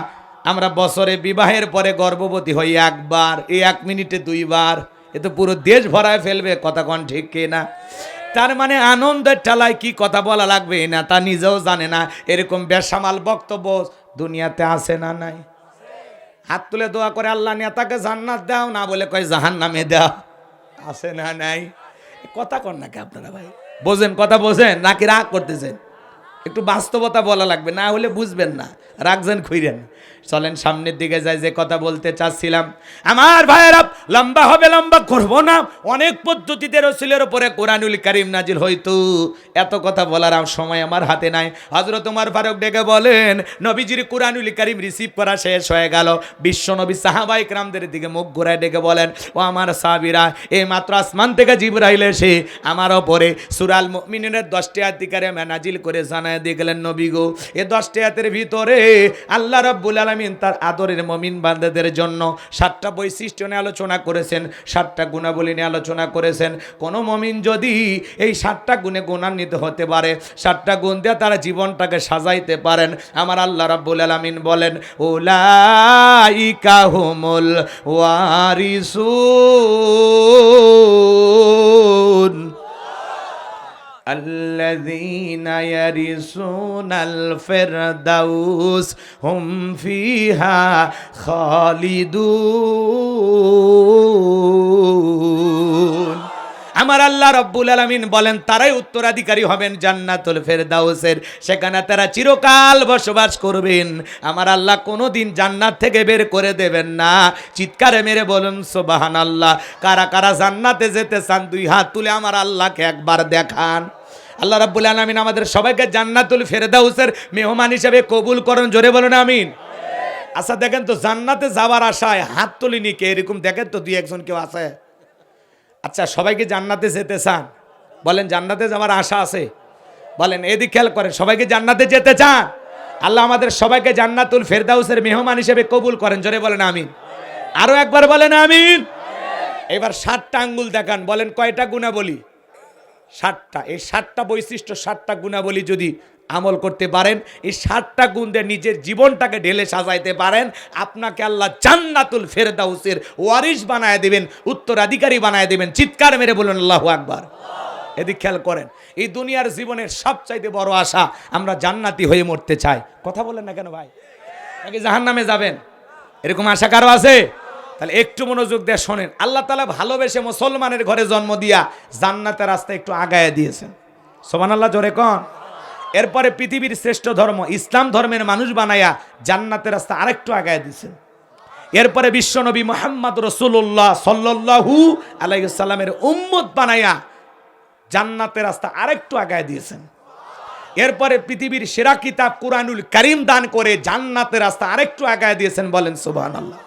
আমরা বছরে বিবাহের পরে গর্ভবতী হই একবার, এই 1 মিনিটে 2 বার, এ তো পুরো দেশ ভরায় ফেলবে। কথা কন ঠিক কিনা? তার মানে আনন্দের ঠেলায় কি কথা বলা লাগবে না তা নিজেও জানে না। এরকম বেসামাল বক্তব্য দুনিয়াতে আছে না নাই? হাত তুলে দোয়া করে, আল্লাহ নেতাকে জান্নাত দাও, না বলে কয় জাহান্নামে দাও। আছে না নাই? কথা কন নাকি আপনারা ভাই? বোঝেন? কথা বোঝেন নাকি রাগ করতেছেন? একটু বাস্তবতা বলা লাগবে, না হলে বুঝবেন না। রাখছেন খুইরেন। চলেন সামনের দিকে যাই। যে কথা বলতে চাচ্ছিলাম আমার ভাইয়েরা, লম্বা হবে, লম্বা করব না। অনেক পদ্ধতিতে রাসূলের উপরে কোরআনুল কারীম নাজিল হইতো, এত কথা বলার সময় আমার হাতে নাই। হযরত ওমর ফারুক ডেকে বলেন, নবীজির কোরআনুল কারীম রিসিভ করা শেষ হয়ে গেল। বিশ্ব নবী সাহাবায়ে কেরামদের দিকে মুখ ঘুরায় ডেকে বলেন, ও আমার সাহাবীরা, এই মাত্র আসমান থেকে জিবরাইল এসে আমার উপরে সূরা আল মুমিনুনের 10টি আয়াত নাজিল করে জানায় দিয়ে গেলেন, নবী গো, এই 10টি আয়াতের ভিতরে আল্লাহ রাব্বুল আলামিন তার আদরের মুমিন বান্দাদের জন্য 7টা বৈশিষ্ট্য নিয়ে আলোচনা করেছেন, 7টা গুণাবলী নিয়ে আলোচনা করেছেন। কোন মুমিন যদি এই 7টা গুণে গুণান্বিত হতে পারে, 7টা গুণ দিয়ে তারা জীবনটাকে সাজাইতে পারেন, আমার আল্লাহ রাব্বুল আলামিন বলেন, উলাইকা হুমুল ওয়ারিসুন الذين يرثون الفردوس هم فيها خالدون। আমার আল্লাহ রাব্বুল আলামিন বলেন, তারাই উত্তরাধিকারী হবেন জান্নাতুল ফেরদাউসের, সেখানে তারা চিরকাল বসবাস করবেন। আমার আল্লাহ কোনোদিন জান্নাত থেকে বের করে দেবেন না। চিৎকারে মেরে বলুন সুবহানাল্লাহ। কারা কারা জান্নাতে যেতে চান 2 হাত তুলে আমার আল্লাহকে একবার দেখান। আল্লাহ রাব্বুল আলামিন আমাদের সবাইকে জান্নাতুল ফেরদাউসের মেহমান হিসেবে কবুল করুন। জোরে বলুন আমিন। আচ্ছা দেখেন তো, জান্নাতে যাওয়ার আশায় হাত তুলিনি কে? এরকম দেখেন তো 2-1 কেউ আছে? আচ্ছা সবাইকে জান্নাতে যেতে চান? বলেন জান্নাতে যাওয়ার আশা আছে? বলেন এদিক খেয়াল করেন, সবাইকে জান্নাতে যেতে চান? আল্লাহ আমাদের সবাইকে জান্নাতুল ফেরদাউসের মেহমান হিসেবে কবুল করেন। জোরে বলেন আমিন। আরো একবার বলেন আমিন। এবার 7টা আঙ্গুল দেখান, বলেন কয়টা গুণাবলী? 7টা। এই 7টা বৈশিষ্ট্য, 7টা গুণাবলী যদি আমল করতে পারেন, এই 7টা গুণ দিয়ে নিজের জীবনটাকে ঢেলে সাজাইতে পারেন, আপনাকে আল্লাহ জান্নাতুল ফেরদাউসের ওয়ারিস বানায় দিবেন, উত্তরাধিকারী বানায় দিবেন। চিৎকার মেরে বলুন আল্লাহু আকবার। এদিক খেয়াল করেন, এই দুনিয়ার জীবনের সবচাইতে বড় আশা আমরা জান্নাতি হয়ে মরতে চাই। কথা বলেন না কেন ভাই? নাকি জাহান্নামে যাবেন? এরকম আশা কারো আছে? তাহলে একটু মনোযোগ দিয়ে শোনেন, আল্লাহ তাআলা ভালোবেসে মুসলমানের ঘরে জন্ম দিয়া জান্নাতের রাস্তায় একটু আগায় দিয়েছেন। সুবহানাল্লাহ, জোরে কোন। এরপরে পৃথিবীর শ্রেষ্ঠ ধর্ম ইসলাম ধর্মের মানুষ বানায়া জান্নাতের রাস্তা আরেকটু আগায় দিয়েছেন। এরপরে বিশ্বনবী মুহাম্মদ রাসূলুল্লাহ সাল্লাল্লাহু আলাইহি সাল্লামের উম্মত বানায়া জান্নাতের রাস্তা আরেকটু আগায় দিয়েছেন। এরপরে পৃথিবীর সেরা কিতাব কুরআনুল কারীম দান করে জান্নাতের রাস্তা আরেকটু আগায় দিয়েছেন, বলেন সুবহানাল্লাহ।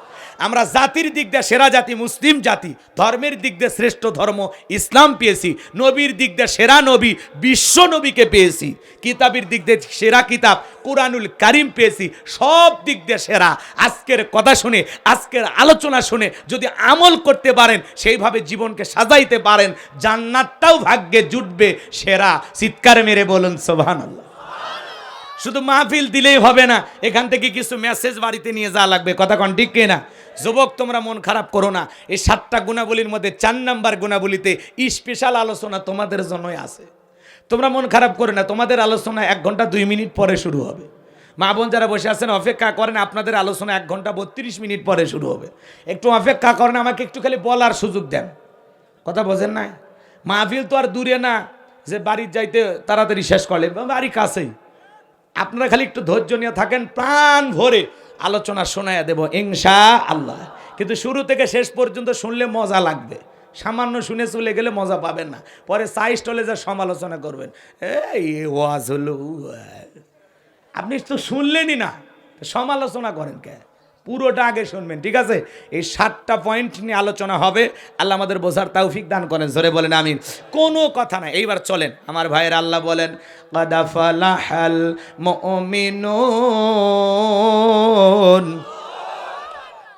আমরা জাতির দিক দিয়ে সেরা জাতি মুসলিম জাতি, ধর্মের দিক দিয়ে শ্রেষ্ঠ ধর্ম ইসলাম পেয়েছি, নবীর দিক দিয়ে সেরা নবী বিশ্ব নবীকে পেয়েছি, কিতাবের দিক দিয়ে সেরা কিতাব কুরআনুল কারীম পেয়েছি, সব দিক দিয়ে সেরা। আজকের কথা শুনে, আজকের আলোচনা শুনে যদি আমল করতে পারেন, সেইভাবে জীবনকে সাজাইতে পারেন, জান্নাতটাও ভাগ্যে জুটবে সেরা। চিৎকার মেরে বলুন সুবহানাল্লাহ। শুধু মাহফিল দিলেই হবে না, এখান থেকে কিছু মেসেজ বাড়িতে নিয়ে যাওয়া লাগবে। কথা কোন ঠিক কিনা? যুবক, তোমরা মন খারাপ করো না। এই 7টা গুণাবলীর মধ্যে 4 নাম্বার গুণাবলীতে স্পেশাল আলোচনা তোমাদের জন্যই আছে। তোমরা মন খারাপ করো না, তোমাদের আলোচনা 1 ঘন্টা 2 মিনিট পরে শুরু হবে। মা বোন যারা বসে আছেন অপেক্ষা করেন, আপনাদের আলোচনা 1 ঘন্টা 32 মিনিট পরে শুরু হবে। একটু অপেক্ষা করেন, আমাকে একটু খালি বলার সুযোগ দেন। কথা বোঝেন নাই? মাহফিল তো আর দূরে না যে বাড়ির যাইতে তাড়াতাড়ি শেষ করলে, বাড়ি কাছেই। আপনারা খালি একটু ধৈর্য নিয়ে থাকেন, প্রাণ ভরে আলোচনা শোনায়া দেব ইনশাআল্লাহ। কিন্তু শুরু থেকে শেষ পর্যন্ত শুনলে মজা লাগবে, সামান্য শুনে চলে গেলে মজা পাবেন না। পরে চাই স্টলে যা সমালোচনা করবেন, এই ওয়াজ হলো, আপনি তো শুনলেনই না, সমালোচনা করেন কে? পুরোটা আগে শুনবেন, ঠিক আছে? এই 7টা পয়েন্ট নিয়ে আলোচনা হবে। আল্লাহ আমাদের বোঝার তৌফিক দান করেন, জোরে বলেন আমিন। কোনো কথা নাই। এইবার চলেন আমার ভাইয়ের, আল্লাহ বলেন ক্বাদ আফলাহাল মুমিনুন।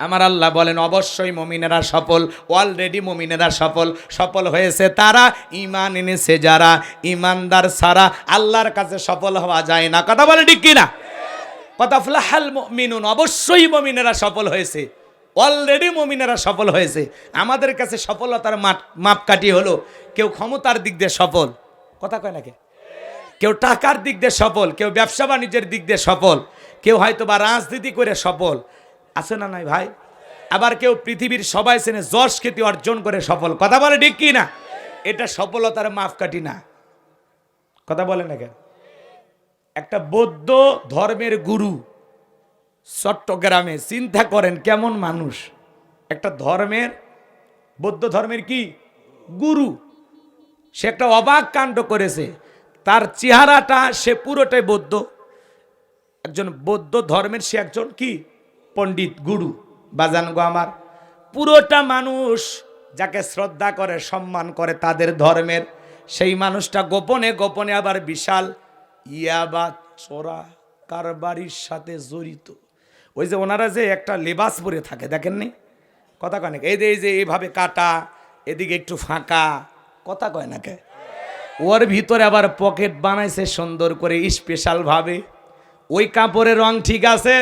আমার আল্লাহ বলেন অবশ্যই মুমিনেরা সফল, অলরেডি মুমিনেরা সফল। সফল হয়েছে তারা, ঈমান এনেছে যারা। ঈমানদার ছাড়া আল্লাহর কাছে সফল হওয়া যায় না। কথা বলে ঠিক কিনা? ক্বাদ আফলাহাল মুমিনুন, অবশ্যই মুমিনেরা সফল হয়েছে, অলরেডি মুমিনেরা সফল হয়েছে। আমাদের কাছে সফলতার মাপকাঠি হলো, কেউ ক্ষমতার দিক দিয়ে সফল, কথা কয় নাকি? কেউ টাকার দিক দিয়ে সফল, কেউ ব্যবসা বাণিজ্যের দিক দিয়ে সফল, কেউ হয়তো বা রাজনীতি করে সফল, আছে না নাই ভাই? আবার কেউ পৃথিবীর সবাই চেনে যশ খ্যাতি অর্জন করে সফল। কথা বলে ঠিক কি না? এটা সফলতার মাপকাঠি না। কথা বলে না কেন? একটা বৌদ্ধ ধর্মের গুরু চট্টগ্রামে, চিন্তা করেন কেমন মানুষ, একটা ধর্মের, বৌদ্ধ ধর্মের কি গুরু, সে একটা অবাক কাণ্ড করেছে। তার চেহারাটা, সে পুরোটাই বৌদ্ধ, একজন বৌদ্ধ ধর্মের, সে একজন কি পণ্ডিত গুরু। বাজান গো আমার, পুরোটা মানুষ যাকে শ্রদ্ধা করে সম্মান করে তাদের ধর্মের, সেই মানুষটা গোপনে গোপনে আবার বিশাল ইয়াবা চোরা কারবারির সাথে জড়িত। ওই যে ওনারা যে একটা লেবাস পরে থাকে, দেখেননি? কথা কয় না? এই যে এইভাবে কাটা, এদিকে একটু ফাঁকা, কথা কয় না কে? ওর ভিতরে আবার পকেট বানাইছে সুন্দর করে স্পেশাল ভাবে। ওই কাপড়ের রং ঠিক আছে,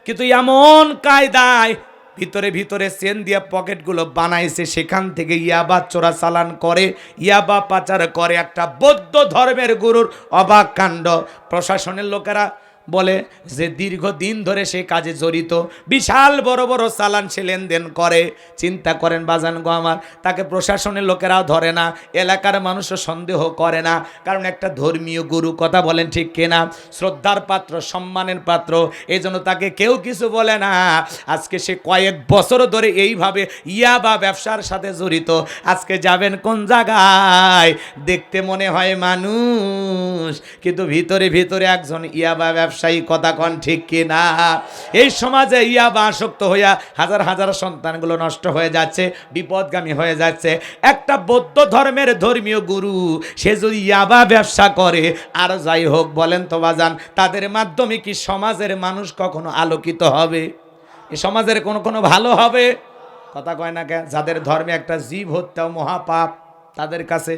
কিন্তু এমন কায়দায় ভিতরে ভিতরে চেন দিয়ে পকেটগুলো বানাইছে, সেখান থেকে ইয়াবা চোরা চালান করে, ইয়াবা পাচার করে। একটা বৌদ্ধ ধর্মের গুরুর অবাক কাণ্ড। প্রশাসনের লোকেরা বলে যে দীর্ঘদিন ধরে সে কাজে জড়িত, বিশাল বড় বড় চালান সে লেনদেন করে। চিন্তা করেন বাজান গো আমার, তাকে প্রশাসনের লোকেরাও ধরে না, এলাকার মানুষও সন্দেহ করে না, কারণ একটা ধর্মীয় গুরু। কথা বলেন ঠিক কিনা? শ্রদ্ধার পাত্র, সম্মানের পাত্র, এই জন্য তাকে কেউ কিছু বলে না। আজকে সে কয়েক বছর ধরে এইভাবে ইয়াবা ব্যবসার সাথে জড়িত। আজকে যাবেন কোন জায়গায়, দেখতে মনে হয় মানুষ, কিন্তু ভিতরে ভিতরে একজন ইয়াবা ব্যবসায়ী। কথা কন ঠিক কিনা? এই সমাজে ইয়াবা আসক্ত হইয়া হাজার হাজার সন্তানগুলো নষ্ট হয়ে যাচ্ছে, বিপদগামী হয়ে যাচ্ছে। একটা বৌদ্ধ ধর্মের ধর্মীয় গুরু, সে যদি ইয়াবা ব্যবসা করে, আর যাই হোক বলেন তো বাজান, তাদের মাধ্যমে কি সমাজের মানুষ কখনো আলোকিত হবে? এই সমাজের কোনো ভালো হবে? কথা কয় না কে? যাদের ধর্মে একটা জীব হত্যাও মহাপাপ, তাদের কাছে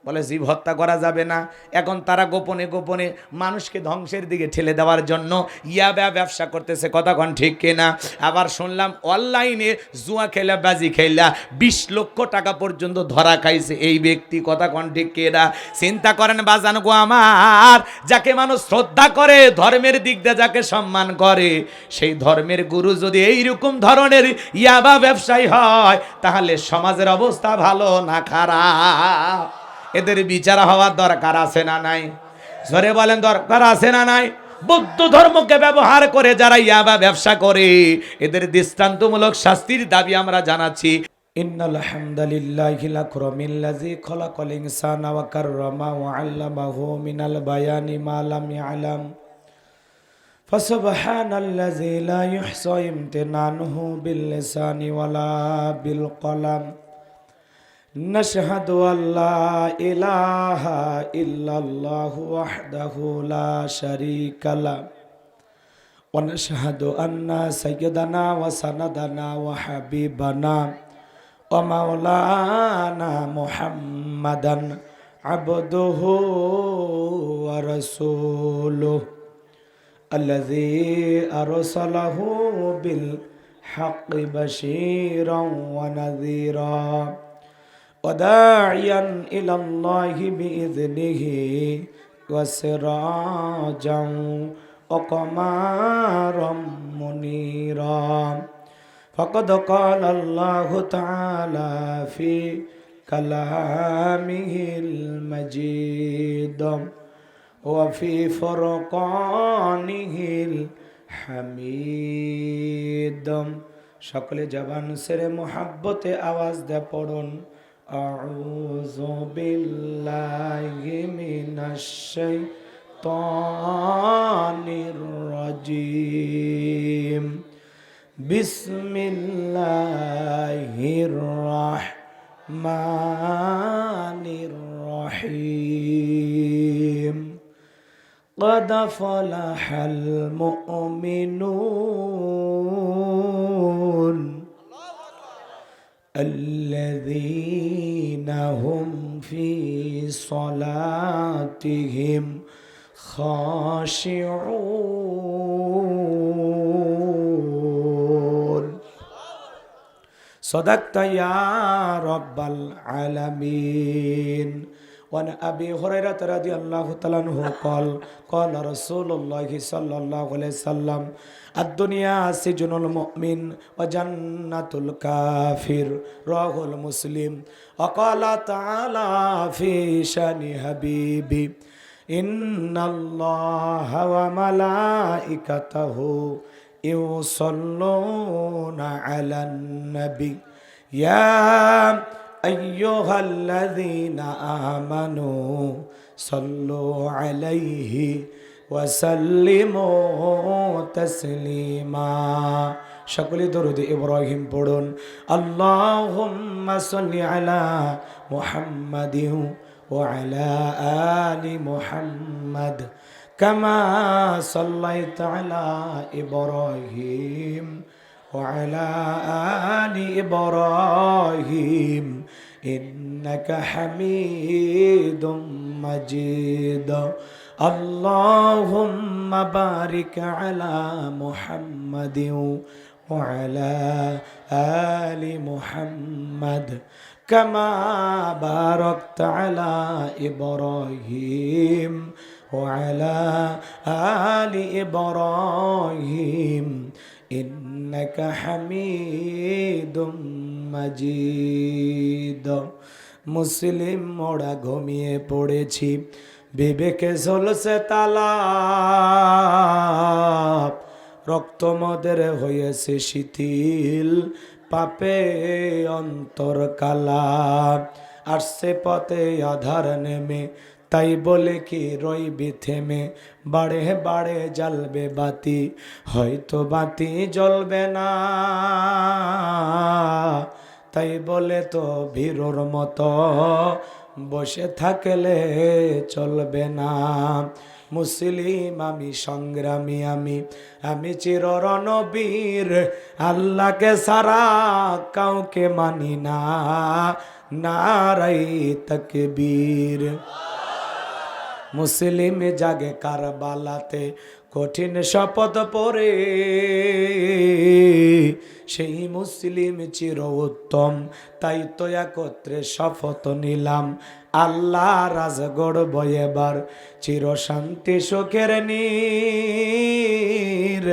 বলে জীব হত্যা করা যাবে না। এখন তারা গোপনে গোপনে মানুষকে ধ্বংসের দিকে ঠেলে দেওয়ার জন্য ইয়াবা ব্যবসা করতেছে, কথা কোন ঠিক কিনা? আবার শুনলাম অনলাইনে জুয়া খেলা বাজি খেলা 20 লক্ষ টাকা পর্যন্ত ধরা খাইছে এই ব্যক্তি, কথা কোন ঠিক কিনা? চিন্তা করেন বাজান গো আমার, যাকে মানুষ শ্রদ্ধা করে, ধর্মের দিক দিয়ে যাকে সম্মান করে, সেই ধর্মের গুরু যদি এইরকম ধরনের ইয়াবা ব্যবসায়ী হয়, তাহলে সমাজের অবস্থা ভালো না খারাপ? এদের বিচার হওয়ার দরকার আছে না নাই? জোরে বলেন দরকার আছে না নাই? বৌদ্ধ ধর্মকে ব্যবহার করে যারা ইয়াবা ব্যবসা করে, এদের দৃষ্টান্তমূলক শাস্তির দাবি আমরা জানাচ্ছি। ইন্নাল হামদালিল্লাহি লাকুরামিল্লাযী খলাকাল ইনসানা ওয়া কাররামা ওয়া আল্লামাহু মিনাল বায়ানি মা লাম ইয়ালাম ফাসুবহানাল্লাযী লা ইহসা ইমতিনানুহু বিল লিসানি ওয়ালা বিল কলাম নাশহাদু আল্লা ইলাহা ইল্লাল্লাহু ওয়াহদাহু লা শারীকা লাহু ওয়া নাশহাদু আন্না সাইয়্যিদানা ওয়া সানাদানা ওয়া হাবিবানা ওয়া মাওলানা মুহাম্মাদান আবদুহু ওয়া রাসূলুহু আল্লাযী আরসালাহু বিল হাক্কি বাশীরান ওয়া নাযীরা وداعيا إلى الله بإذنه وسراجا وقمرا منيرا فقد قال الله تعالى في كلامه المجيد وفي فرقانه الحميد সকলে জবান সেরে মোহাব্বতে আওয়াজ দে পড়ুন আউযু বিল্লাহি মিনাশ শাইতানির রাজীম বিসমিল্লাহির রাহমানির রহিম قد فلح المؤمنون الذين هم في صلاتهم خاشعون صدقت يا رب العالمين وعن أبي هريرة رضي الله تعالى عنه قال قال رسول الله صلى الله عليه وسلم الدنيا سجن المؤمن وجنة الكافر رواه المسلم وقال تعالى في شأن حبيبي إن الله وملائكته يصلون على النبي يا أيها الذين آمنوا صلوا عليه وسلموا تسليما সকলে দরুদ ইব্রাহিম পড়ুন আল্লাহুম্মা সাল্লি আলা মুহাম্মাদিন ওয়া আলা আলি মুহাম্মাদ কামা সাল্লাইতা আলা ইব্রাহিম وعلى آل إبراهيم إنك حميد مجيد اللهم بارك على محمد وعلى آل محمد كما باركت على إبراهيم وعلى آل إبراهيم إنك حميد مجيد মুসলিম মোড়া ঘুমিয়ে পড়েছি বিবেকে ঝলসে তালা রক্ত মদের হয়েছে শিথিল পাপে অন্তর কালা আসছে পথে আধার নেমে তাই বলে কি রইবি থেমে বাড়ে বাড়ে জ্বলবে বাতি হয়তো বাতি জ্বলবে না তাই বলে তো ভীরুর মতো বসে থাকলে চলবে না মুসলিম আমি সংগ্রামী আমি চির রণবীর আল্লাহকে সারা কাউকে মানি না নারায়ে তাকবীর। মুসলিম জাগে কারবালাতে কঠিন শপথ পরে, সেই মুসলিম চির উত্তম, তাই তো একত্রে শপথ নিলাম, আল্লাহ রাজ গড়ব এবার চির শান্তি সুখের নীর।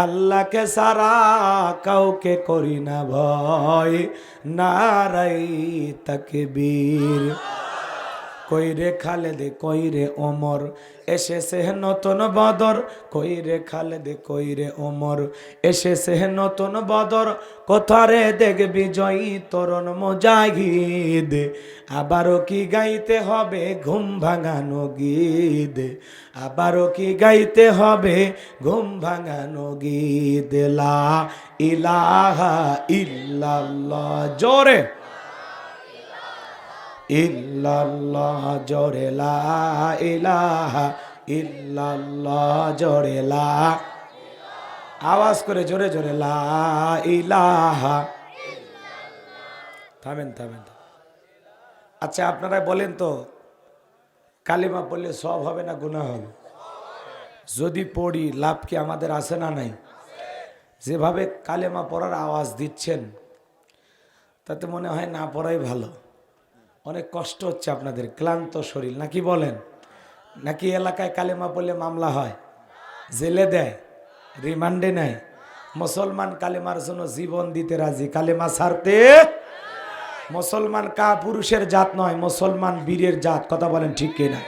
আল্লাহকে সারা কাউকে করি না ভয়, নারায়ে তাকবীর। কইরে খালেদ কইরে ওমর, এসেছে নতুন বদর, কইরে খালেদ কইরে ওমর, এসেছে নতুন বদর, কোথারে দেখবি জয়ী তরুণ মুজাহিদ, আবারও কি গাইতে হবে ঘুম ভাঙানো গীত, আবারও কি গাইতে হবে ঘুম ভাঙানো গীত। লা ইলাহা ইল্লাল্লাহ, জোরে ইল্লাল্লাহ, জোরে লা ইলাহা ইল্লাল্লাহ, জোরে লা, আওয়াজ করে জোরে জোরে লা ইলাহা। থামেন থামেন। আচ্ছা আপনারা বলেন তো, কালিমা পড়লে সব হবে না গুনাহ হবে? যদি পড়ি লাভ কি আমাদের আছে না নাই? যেভাবে কালেমা পড়ার আওয়াজ দিচ্ছেন তাতে মনে হয় না পড়াই ভালো। অনেক কষ্ট হচ্ছে আপনাদের, ক্লান্ত শরীর নাকি বলেন? নাকি এলাকায় কালেমা পড়লে মামলা হয়, জেলে দেয়, রিমান্ডে নেয়? মুসলমান কালেমার জন্য জীবন দিতে রাজি, কালেমা ছাড়তে। মুসলমান কা পুরুষের জাত নয়, মুসলমান বীরের জাত, কথা বলেন ঠিক কিনা?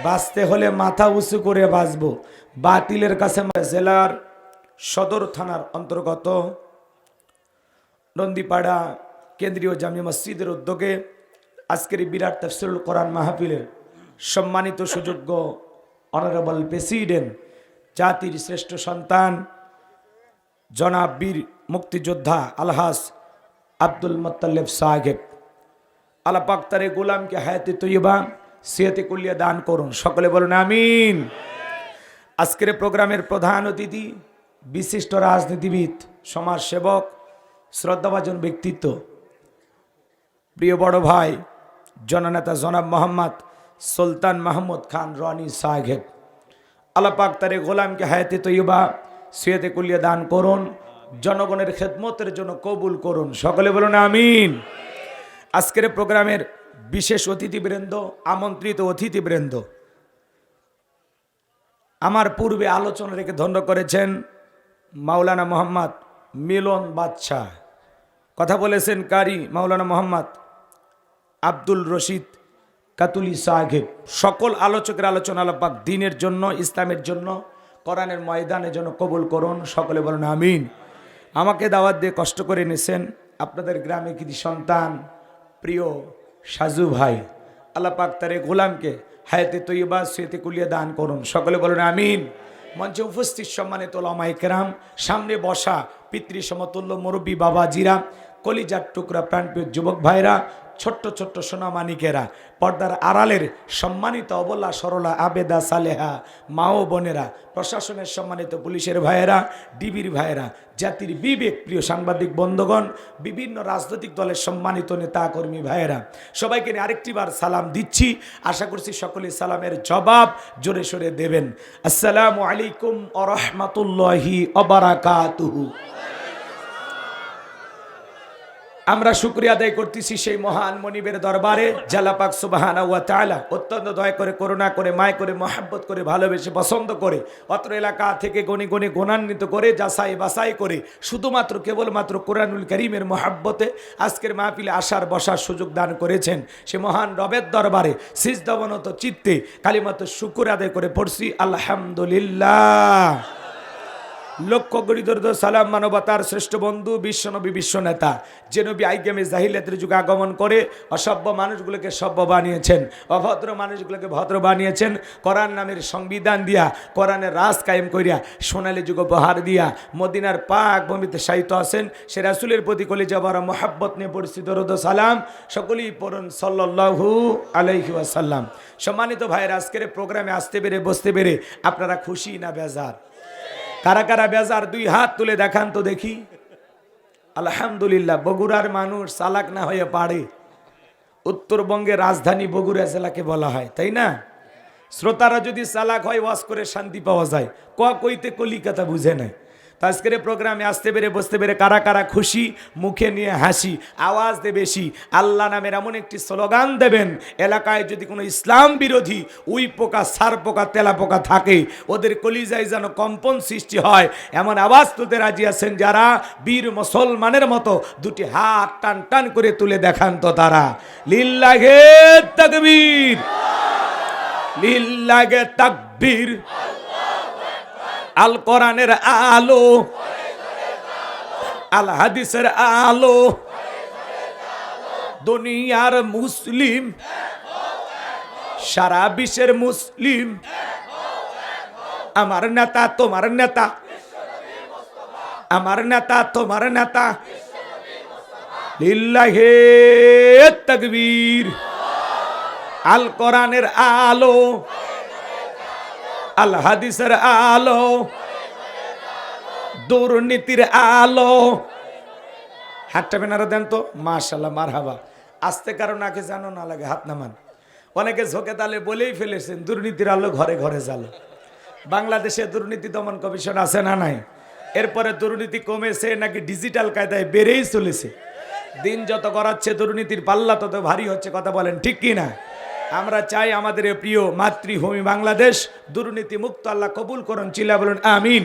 বাঁচতে হলে মাথা উঁচু করে বাঁচবো। বাতিলের কাছে জেলার সদর থানার অন্তর্গত নন্দীপাড়া কেন্দ্রীয় জামি মসজিদের উদ্যোগে আজকের এই বিরাট তাফসীরুল কোরআন মাহফিলের সম্মানিত সুযোগ্য অনারেবল প্রেসিডেন্ট, জাতির শ্রেষ্ঠ সন্তান জনাব বীর মুক্তিযোদ্ধা আলহাজ আব্দুল মুত্তালিব সাহেব, আল্লাহ পাক তার গোলামকে হায়াতে তৈয়বা সিয়াতে কুল্লিয়া দান করুন, সকলে বলুন আমিন। আজকের প্রোগ্রামের প্রধান অতিথি বিশিষ্ট রাজনীতিবিদ, সমাজসেবক, শ্রদ্ধাভাজন ব্যক্তিত্ব, প্রিয় বড় ভাই জননেতা জনাব মোহাম্মদ সুলতান মাহমুদ খান রনি সাহেব, আল্লাহ পাক তার গোলামকে হায়াতে তৈয়বা সিয়াতে কুল্লিয়া দান করুন, জনগণের খেদমতের জন্য কবুল করুন, সকলে বলুন আমিন। আজকের প্রোগ্রামের বিশেষ অতিথিবৃন্দ, আমন্ত্রিত অতিথিবৃন্দ, আমার পূর্বে আলোচনা রেখে ধন্য করেছেন মাওলানা মোহাম্মদ মিলন বাদশাহ, কথা বলেছেন কারি মাওলানা মোহাম্মদ আব্দুল রশিদ কাতুলি সাহেব। সকল আলোচকের আলোচনা আল্লাহ পাক দ্বীনের জন্য, ইসলামের জন্য, কোরআনের ময়দানের জন্য কবুল করুন, সকলে বলুন আমিন। আমাকে দাওয়াত দিয়ে কষ্ট করে এনেছেন আপনাদের গ্রামে কৃতি সন্তান প্রিয় সাজু ভাই, আল্লাহ পাক তার গোলামকে হায়াতে তৈয়বা সিয়াতে কুল্লিয়া দান করুন, সকলে বলুন আমিন। মঞ্চে উপস্থিত সম্মানিত ওলামায়ে কেরাম, সামনে বসা পিতৃ সমতুল্য মুরব্বী বাবাজিরা, কলিজার টুকরা প্রাণপ্রিয় যুবক ভাইরা, ছোট্ট ছোট্ট সোনামানিকেরা, পর্দার আড়ালের সম্মানিত অবলা সরলা আবেদা সালেহা মা ও বোনেরা, প্রশাসনের সম্মানিত পুলিশের ভাইয়েরা, ডিবির ভাইয়েরা, জাতির বিবেক প্রিয় সাংবাদিক বন্ধুগণ, বিভিন্ন রাজনৈতিক দলের সম্মানিত নেতা কর্মী ভাইয়েরা, সবাইকে নিয়ে আরেকটিবার সালাম দিচ্ছি। আশা করছি সকলে সালামের জবাব জোরে সোরে দেবেন। আসসালামু আলাইকুম ওয়া রাহমাতুল্লাহি ওয়া বারাকাতুহু। আমরা শুকরিয়া আদায় করতেছি সেই মহান মনিবের দরবারে, আল্লাহ পাক সুবহানাহু ওয়া তাআলা অত্যন্ত দয়া করে, করুণা করে, মায় করে, মহব্বত করে, ভালোবেসে, পছন্দ করে, অত্র এলাকা থেকে গণে গণে গুণান্বিত করে, যাচাই বাছাই করে, শুধুমাত্র কেবলমাত্র কোরআনুল কারীমের মহব্বতে আজকের মাহফিলে আসার বসার সুযোগ দান করেছেন। সে মহান রবের দরবারে সিজদাবনত চিত্তে কালিমাতুশ শুকর আদায় করে পড়ছি আলহামদুলিল্লাহ। লক্ষ কোটি দরুদ সালাম মানবতার শ্রেষ্ঠ বন্ধু বিশ্বনবী, বিশ্ব নেতা, যে নবী আইগামে জাহিলিয়াতের যুগে আগমন করে অসভ্য মানুষগুলোকে সভ্য বানিয়েছেন, অভদ্র মানুষগুলোকে ভদ্র বানিয়েছেন, কোরআন নামের সংবিধান দিয়া, কোরআনের রাজ কায়েম করিয়া, সোনালী যুগ উপহার দিয়া মদিনার পাক ভূমিতে শায়িত আছেন সে রাসূলের প্রতি কলিজা ভরা মহব্বত নিয়ে পড়ছি দরুদ সালাম, সকলেই পড়ুন সাল্লাল্লাহু আলাইহি ওয়াসাল্লাম। সম্মানিত ভাইয়েরা, আজকের প্রোগ্রামে আসতে পেরে, বসতে পেরে আপনারা খুশি না বেজার? কারা কারা বেজার দুই হাত তুলে দেখান তো দেখি। আলহামদুলিল্লাহ। বগুড়ার মানুষ চালাক না হয়ে পারে, উত্তরবঙ্গের রাজধানী বগুড়া জেলাকে বলা হয়, তাই না? শ্রোতারা যদি চালাক হয় ওয়াজ করে শান্তি পাওয়া যায়, কইতে কলিকাতা বুঝে নেয়। তো আজকের প্রোগ্রামে আসতে পেরে বসতে পেরে কারা কারা খুশি, মুখে নিয়ে হাসি, আওয়াজ দে বেশি। আল্লাহ নামের এমন একটি স্লোগান দেবেন, এলাকায় যদি কোনো ইসলাম বিরোধী উই পোকা, সার পোকা, তেলা পোকা থাকে, ওদের কলিজায় যেন কম্পন সৃষ্টি হয়, এমন আওয়াজ তুলতে রাজি আছেন যারা? বীর মুসলমানের মতো দুটি হাত টান টান করে তুলে দেখান তো তারা। লিল্লাহে তাকবীর, লিল্লাহে তাকবীর। আল কোরআনের আলো, আল হাদিসের আলো, দুনিয়ার মুসলিম, সারা বিশ্বের মুসলিম, আমার নেতা তোমার নেতা, আমার নেতা তোমার নেতা। লিল্লাহে তাকবীর। আল কোরআনের আলো, আল হাদিসের আলো, দুর্নীতির আলো। হাতটা বেনারা দেন তো, মাশাআল্লাহ, মারহাবা। আস্তে কারো নাকে জানো না লাগে, হাত নামান। অনেকে ঝোঁকে তালে বলেই ফেলেছেন দুর্নীতির আলো ঘরে ঘরে জ্বালো। বাংলাদেশে দুর্নীতি দমন কমিশন আছে না নাই? এরপরে দুর্নীতি কমেছে নাকি ডিজিটাল কায়দায় বেড়েই চলেছে? দিন যত গড়াচ্ছে দুর্নীতির পাল্লা তত ভারী হচ্ছে, কথা বলেন ঠিক কি না? আমরা চাই আমাদের প্রিয় মাতৃভূমি বাংলাদেশ দুর্নীতি মুক্ত আল্লাহ কবুল করুন, চিল্লা বলুন আমিন।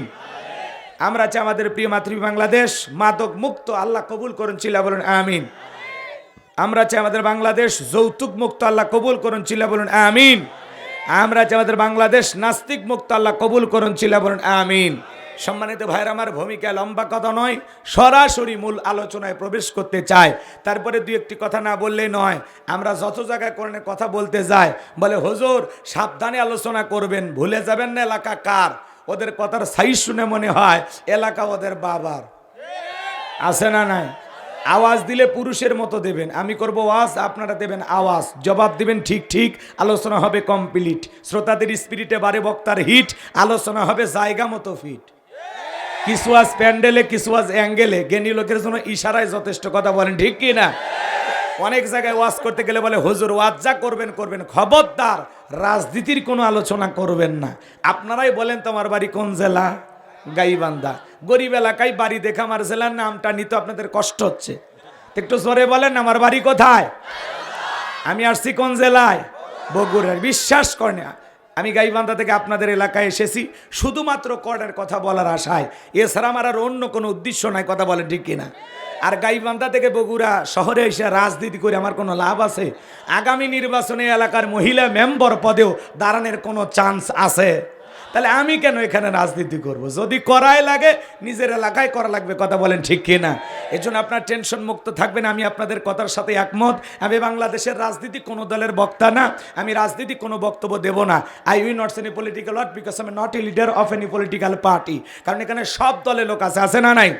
আমরা চাই আমাদের প্রিয় মাতৃভূমি বাংলাদেশ মাদক মুক্ত আল্লাহ কবুল করুন, চিল্লা বলুন আমিন। আমরা চাই আমাদের বাংলাদেশ যৌতুক মুক্ত আল্লাহ কবুল করুন, চিল্লা বলুন আমিন। আমরা চাই আমাদের বাংলাদেশ নাস্তিক মুক্ত আল্লাহ কবুল করুন, চিল্লা বলুন আমিন। সম্মানিত ভাইরা, আমার ভূমিকা লম্বা কথা নয়, সরাসরি মূল আলোচনায় প্রবেশ করতে চাই। তারপরে দুই একটি কথা না বললে নয়। আমরা যত জায়গায় কোরআনের কথা বলতে যাই, বলে হুজুর সাবধানে আলোচনা করবেন, ভুলে যাবেন না এলাকা কার। ওদের কথার সাইজ শুনে মনে হয় এলাকা ওদের বাবার। আছে না নাই? আওয়াজ দিলে পুরুষের মতো দেবেন, আমি করব ওয়াজ, আপনারা দেবেন আওয়াজ, জবাব দিবেন ঠিক ঠিক, আলোচনা হবে কমপ্লিট। শ্রোতাদের স্পিরিটে বারে বক্তার হিট, আলোচনা হবে জায়গা মতো ফিট। কিছু আজ প্যান্ডেলে, কিছু আজ অ্যাঙ্গেলে, জ্ঞানী লোকের জন্য ইশারায় যথেষ্ট, কথা বলেন ঠিক কি না? অনেক জায়গায় ওয়াজ করতে গেলে বলে হুজুর ওয়াজ যা করবেন করবেন, খবরদার রাজনীতির কোনো আলোচনা করবেন না। আপনারাই বলেন তোমার বাড়ি কোন জেলা? গাইবান্ধা। গরিব এলাকায় বাড়ি দেখে আমার জেলার নামটা নিতে আপনাদের কষ্ট হচ্ছে, একটু জোরে বলেন আমার বাড়ি কোথায়? আমি আসছি কোন জেলায়? বগুড়া। বিশ্বাস করেন আমি গাইবান্ধা থেকে আপনাদের এলাকায় এসেছি শুধুমাত্র কর্ডের কথা বলার আশায়, এছাড়া আমার আর অন্য কোনো উদ্দেশ্য নাই, কথা বলেন ঠিক কিনা? আর গাইবান্ধা থেকে বগুড়া শহরে এসে রাজনীতি করে আমার কোনো লাভ আছে? আগামী নির্বাচনে এলাকার মহিলা মেম্বার পদেও দাঁড়ানোর কোনো চান্স আছে? তাহলে আমি কেন এখানে রাজনীতি করব? যদি করাই লাগে নিজের এলাকায় করা লাগবে, কথা বলেন ঠিক কিনা? এই জন্য আপনার টেনশন মুক্ত থাকবেন, আমি আপনাদের কথার সাথে একমত। আমি বাংলাদেশের রাজনীতি কোনো দলের বক্তা না, আমি রাজনীতি কোনো বক্তব্য দেব না। I will not any political word because I am not a leader of any political party. কারণ এখানে সব দলের লোক আছে, আছে না নাই?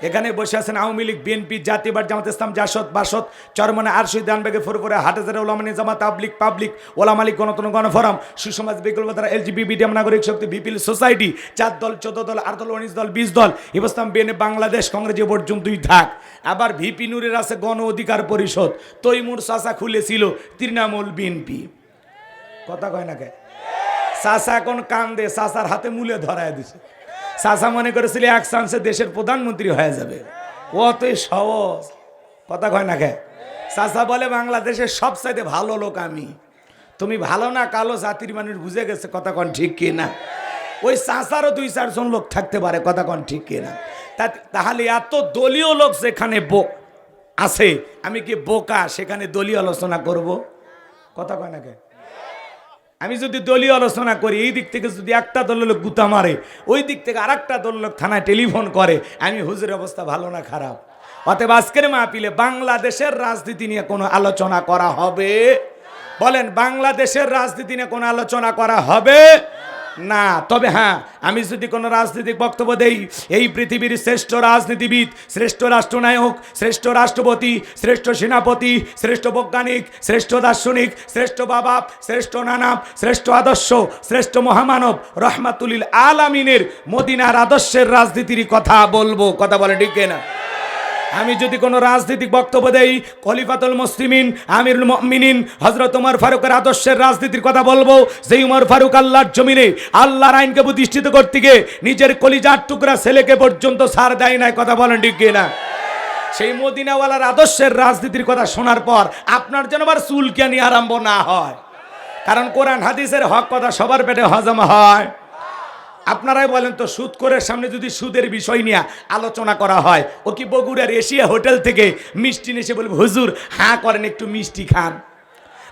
এখানে বসে আছেন আওয়ামী লীগ, বিএনপি, জাতীয়বাদ, জামাত ইসলাম, জাসদ, বাসদ, চরমনে, আরশিদ, দানবেগে, ফুরফুরে, হাটহাজারে, ওলামা নিজামাত, তাবলিগ, পাবলিক, ওলামা লীগ, গণতন্ত্র গণফোরাম, সুসমাজ, বিকল্পধারা, এলজিবি, বিডিএম, নাগরিক শক্তি, বিপিএল সোসাইটি, 4 দল, 14 দল, 8 দল, 19 দল, 20 দল, ইসলাম, বিএনপি, বাংলাদেশ কংগ্রেস যে পর্যন্তই থাক। আবার ভিপি নূরের আছে গণ অধিকার পরিষদ, তৈমুর চাচা খুলেছিল তৃণমূল বিএনপি, কথা কয় না কে? চাচা এখন কান্দে, চাচার হাতে মূলে ধরায় দিছে। চাচা মনে করেছিল এক চান্সে দেশের প্রধানমন্ত্রী হয়ে যাবে, অতই সহজ, কথা কয় না কে? চাচা বলে বাংলাদেশের সবচাইতে ভালো লোক আমি। তুমি ভালো না কালো জাতির মানুষ বুঝে গেছে, কথা কন ঠিক কি না? ওই চাচারও 2-4 জন লোক থাকতে পারে, কথা কন ঠিক কি না? তাহলে এত দলীয় লোক যেখানে আছে, আমি কি বোকা সেখানে দলীয় আলোচনা করব? কথা কয় না কে? আমি যদি দলীয় আলোচনা করি, এই দিক থেকে যদি একটা দলের লোক গুতা মারে, ওই দিক থেকে আর একটা দলের লোক থানায় টেলিফোন করে, আমি হুজুরের অবস্থা ভালো না খারাপ? অতএব আজকের মাহফিলে বাংলাদেশের রাজনীতি নিয়ে কোনো আলোচনা করা হবে? বলেন বাংলাদেশের রাজনীতি নিয়ে কোনো আলোচনা করা হবে না। তবে হ্যাঁ, আমি যদি কোনো রাজনৈতিক বক্তব্য দেই, এই পৃথিবীর শ্রেষ্ঠ রাজনীতিবিদ, শ্রেষ্ঠ রাষ্ট্রনায়ক, শ্রেষ্ঠ রাষ্ট্রপতি, শ্রেষ্ঠ সেনাপতি, শ্রেষ্ঠ বৈজ্ঞানিক, শ্রেষ্ঠ দার্শনিক, শ্রেষ্ঠ বাবা, শ্রেষ্ঠ নানাব, শ্রেষ্ঠ আদর্শ, শ্রেষ্ঠ মহামানব রহমাতুলিল আলামিনের মদিনার আদর্শের রাজনীতির কথা বলবো, কথা বলে ঠিক না? আমি যদি কোনো রাজনৈতিক বক্তব্য দেই, খলিফাতুল মুসলিমিন আমিরুল মুমিনিন হযরত ওমর ফারুকের আদর্শের রাজনীতির কথা বলবো। যে ওমর ফারুক আল্লাহর জমিনে আল্লাহর আইনকে প্রতিষ্ঠিত করতে গিয়ে নিজের কলিজার টুকরা ছেলেকে পর্যন্ত ছাড় দেয় নাই। কথা বলেন ঠিক কিনা? সেই মদিনাওয়ালার আদর্শের রাজনীতির কথা শোনার পর আপনার যেন আবার চুলকানি আরম্ভ না হয়, কারণ কোরআন হাদিসের হক কথা সবার পেটে হজম হয়। আপনারাই বলেন তো, সুদ করে সামনে যদি সুদের বিষয় নিয়ে আলোচনা করা হয়, ও কি বগুড়ার এশিয়া হোটেল থেকে মিষ্টি নিয়ে বলবে হুজুর হাঁ করেন একটু মিষ্টি খান,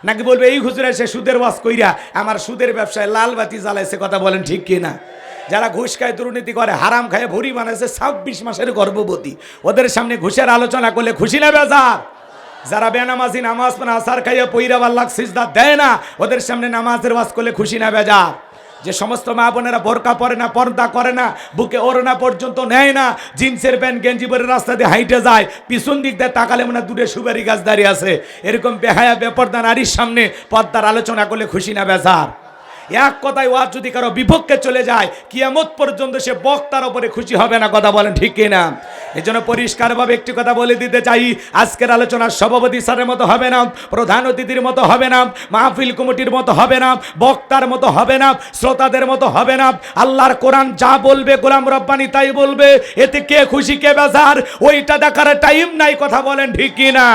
নাকি বলবে এই হুজুর এসে সুদের ওয়াজ কইরা আমার সুদের ব্যবসায় লাল বাতি জ্বালাইছে? কথা বলেন ঠিক কিনা? যারা ঘুষ খায়, দুর্নীতি করে, হারাম খায়, ভুড়ি বানাইছে 26 মাসের গর্ভবতী, ওদের সামনে ঘুষের আলোচনা করলে খুশি না বেজার? যারা বেনামাজি, নামাজ পড়ে আসার খাইয়া পইরা আল্লাহ সিজদা দেয় না, ওদের সামনে নামাজের ওয়াজ করলে খুশি না বেজার? যে সমস্ত মা বোনেরা বোরকা পরে না, পর্দা করে না, বুকে ওড়না পর্যন্ত নেয় না, জিন্সের প্যান্ট গেঞ্জি পরে রাস্তা দিয়ে হাইটে যায়, পিছন দিক দিয়ে তাকালে মনে দূরে সুপারি গাছ দাঁড়িয়ে আছে, এরকম বেহায়া বেপর্দা নারীর সামনে পর্দার আলোচনা করলে খুশি না বেজার? এক কথায় ওয়াজ যদি কারো বিপক্ষে চলে যায়, কিয়ামত পর্যন্ত সে বক্তার উপরে খুশি হবে না। কথা বলেন ঠিক কিনা? এই জন্য পরিষ্কারভাবে একটি কথা বলে দিতে চাই, আজকের আলোচনার সভাপতি স্যারের মতো হবে না, প্রধান অতিথির মতো হবে না, মাহফিল কমিটির মতো হবে না, বক্তার মতো হবে না, শ্রোতাদের মতো হবে না। আল্লাহর কোরআন যা বলবে গোলাম রব্বানি তাই বলবে, এতে কে খুশি কে বেজার ওইটা দেখার টাইম নাই। কথা বলেন ঠিক কিনা?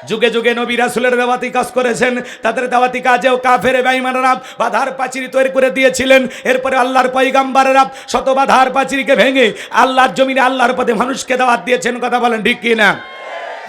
যুগে যুগে নবী রাসূলের দাওয়াতি কাজ করেছেন, তাদের দাওয়াতি কাজেও কাফের বেঈমানরা বাধার পাঁচিল তৈরি করে দিয়েছিলেন। এরপরে আল্লাহর পয়গম্বররা শত বাধার পাঁচিলকে ভেঙে আল্লাহর জমিনে আল্লাহর পথে মানুষকে দাওয়াত দিয়েছেন। কথা বলেন ঠিক কিনা?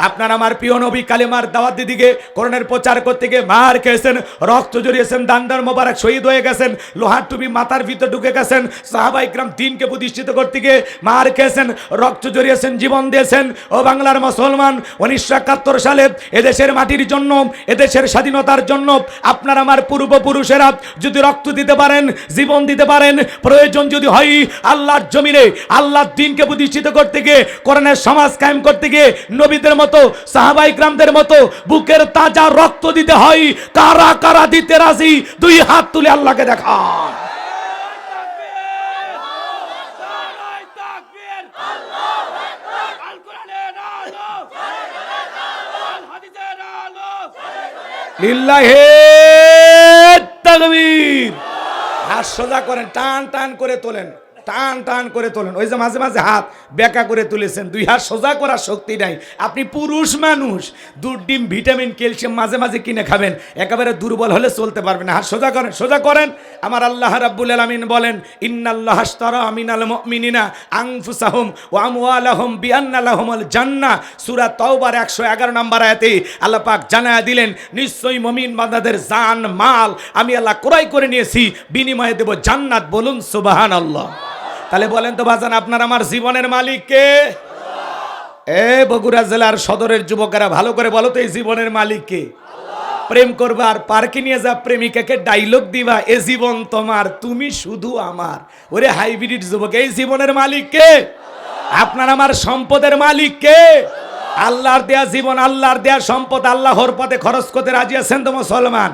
আপনার আমার প্রিয় নবী কালেমার দাওয়াত দিদিকে কোরআনের প্রচার করতে গিয়ে মার খেয়েছেন, রক্ত জড়িয়েছেন, দান্দার মোবারক শহীদ হয়ে গেছেন, লোহার টুপি মাথার ভিতর ঢুকে গেছেন, সাহাবায়ে কিরাম দ্বীনকে প্রতিষ্ঠিত করতে গিয়ে মার খেয়েছেন, রক্ত জড়িয়েছেন, জীবন দিয়েছেন। ও বাংলার মুসলমান, 1971 সালে এদেশের মাটির জন্য, এদেশের স্বাধীনতার জন্য আপনার আমার পূর্বপুরুষেরা যদি রক্ত দিতে পারেন, জীবন দিতে পারেন, প্রয়োজন যদি হয় আল্লাহর জমিনে আল্লাহর দ্বীনকে প্রতিষ্ঠিত করতে গিয়ে, কোরআনের সমাজ কায়েম করতে গিয়ে নবীদের মতো, সাহাবায়ে কিরামদের মতো বুকের তাজা রক্ত দিতে হয়। কারা কারা দিতে রাজি? দুই হাত তুলে আল্লাহকে দেখান। লিল্লাহি তাকবীর। হাত সোজা করেন, টান টান করে তোলেন, টান টান করে তোলেন। ওই যে মাঝে মাঝে হাত বেঁকা করে তুলেছেন, দুই হাত সোজা করার শক্তি নাই। আপনি পুরুষ মানুষ, দুধ ডিম ভিটামিন ক্যালসিয়াম মাঝে মাঝে কিনে খাবেন, একেবারে দুর্বল হলে চলতে পারবেন না। হাত সোজা করেন, সোজা করেন। আমার আল্লাহ রাব্বুল আলামিন বলেন, ইন্নাল্লাহ আশতারা মিনাল মুমিনিনা আনফুসাহুম ওয়া আমওয়ালাহুম বিআন্না লাহুমুল জান্নাহ। সূরা তাওবার 111 নম্বর আয়াতে আল্লাহ পাক জানায়া দিলেন, নিশ্চয়ই মুমিন বান্দাদের জান মাল আমি আল্লাহ ক্রয় করে নিয়েছি, বিনিময়ে দেব জান্নাত। বলুন সুবহানাল্লাহ। তাহলে বলেন তো বাজান, আপনার আমার জীবনের মালিক কে? এ বগুড়া জেলার সদরের যুবকেরা ভালো করে বলো তো, এই জীবনের মালিক কে? প্রেম করবা আর পার্কে নিয়ে যা প্রেমিকাকে ডায়লগ দিবা, এ জীবন তোমার, তুমি শুধু আমার। ওরে হাইব্রিড যুবক, এই জীবনের মালিক কে? আপনার আমার সম্পদের মালিক কে? আল্লাহর দেয়া জীবন, আল্লাহর দেয়া সম্পদ আল্লাহর পথে খরচ করতে রাজি আছেন তো মুসলমান?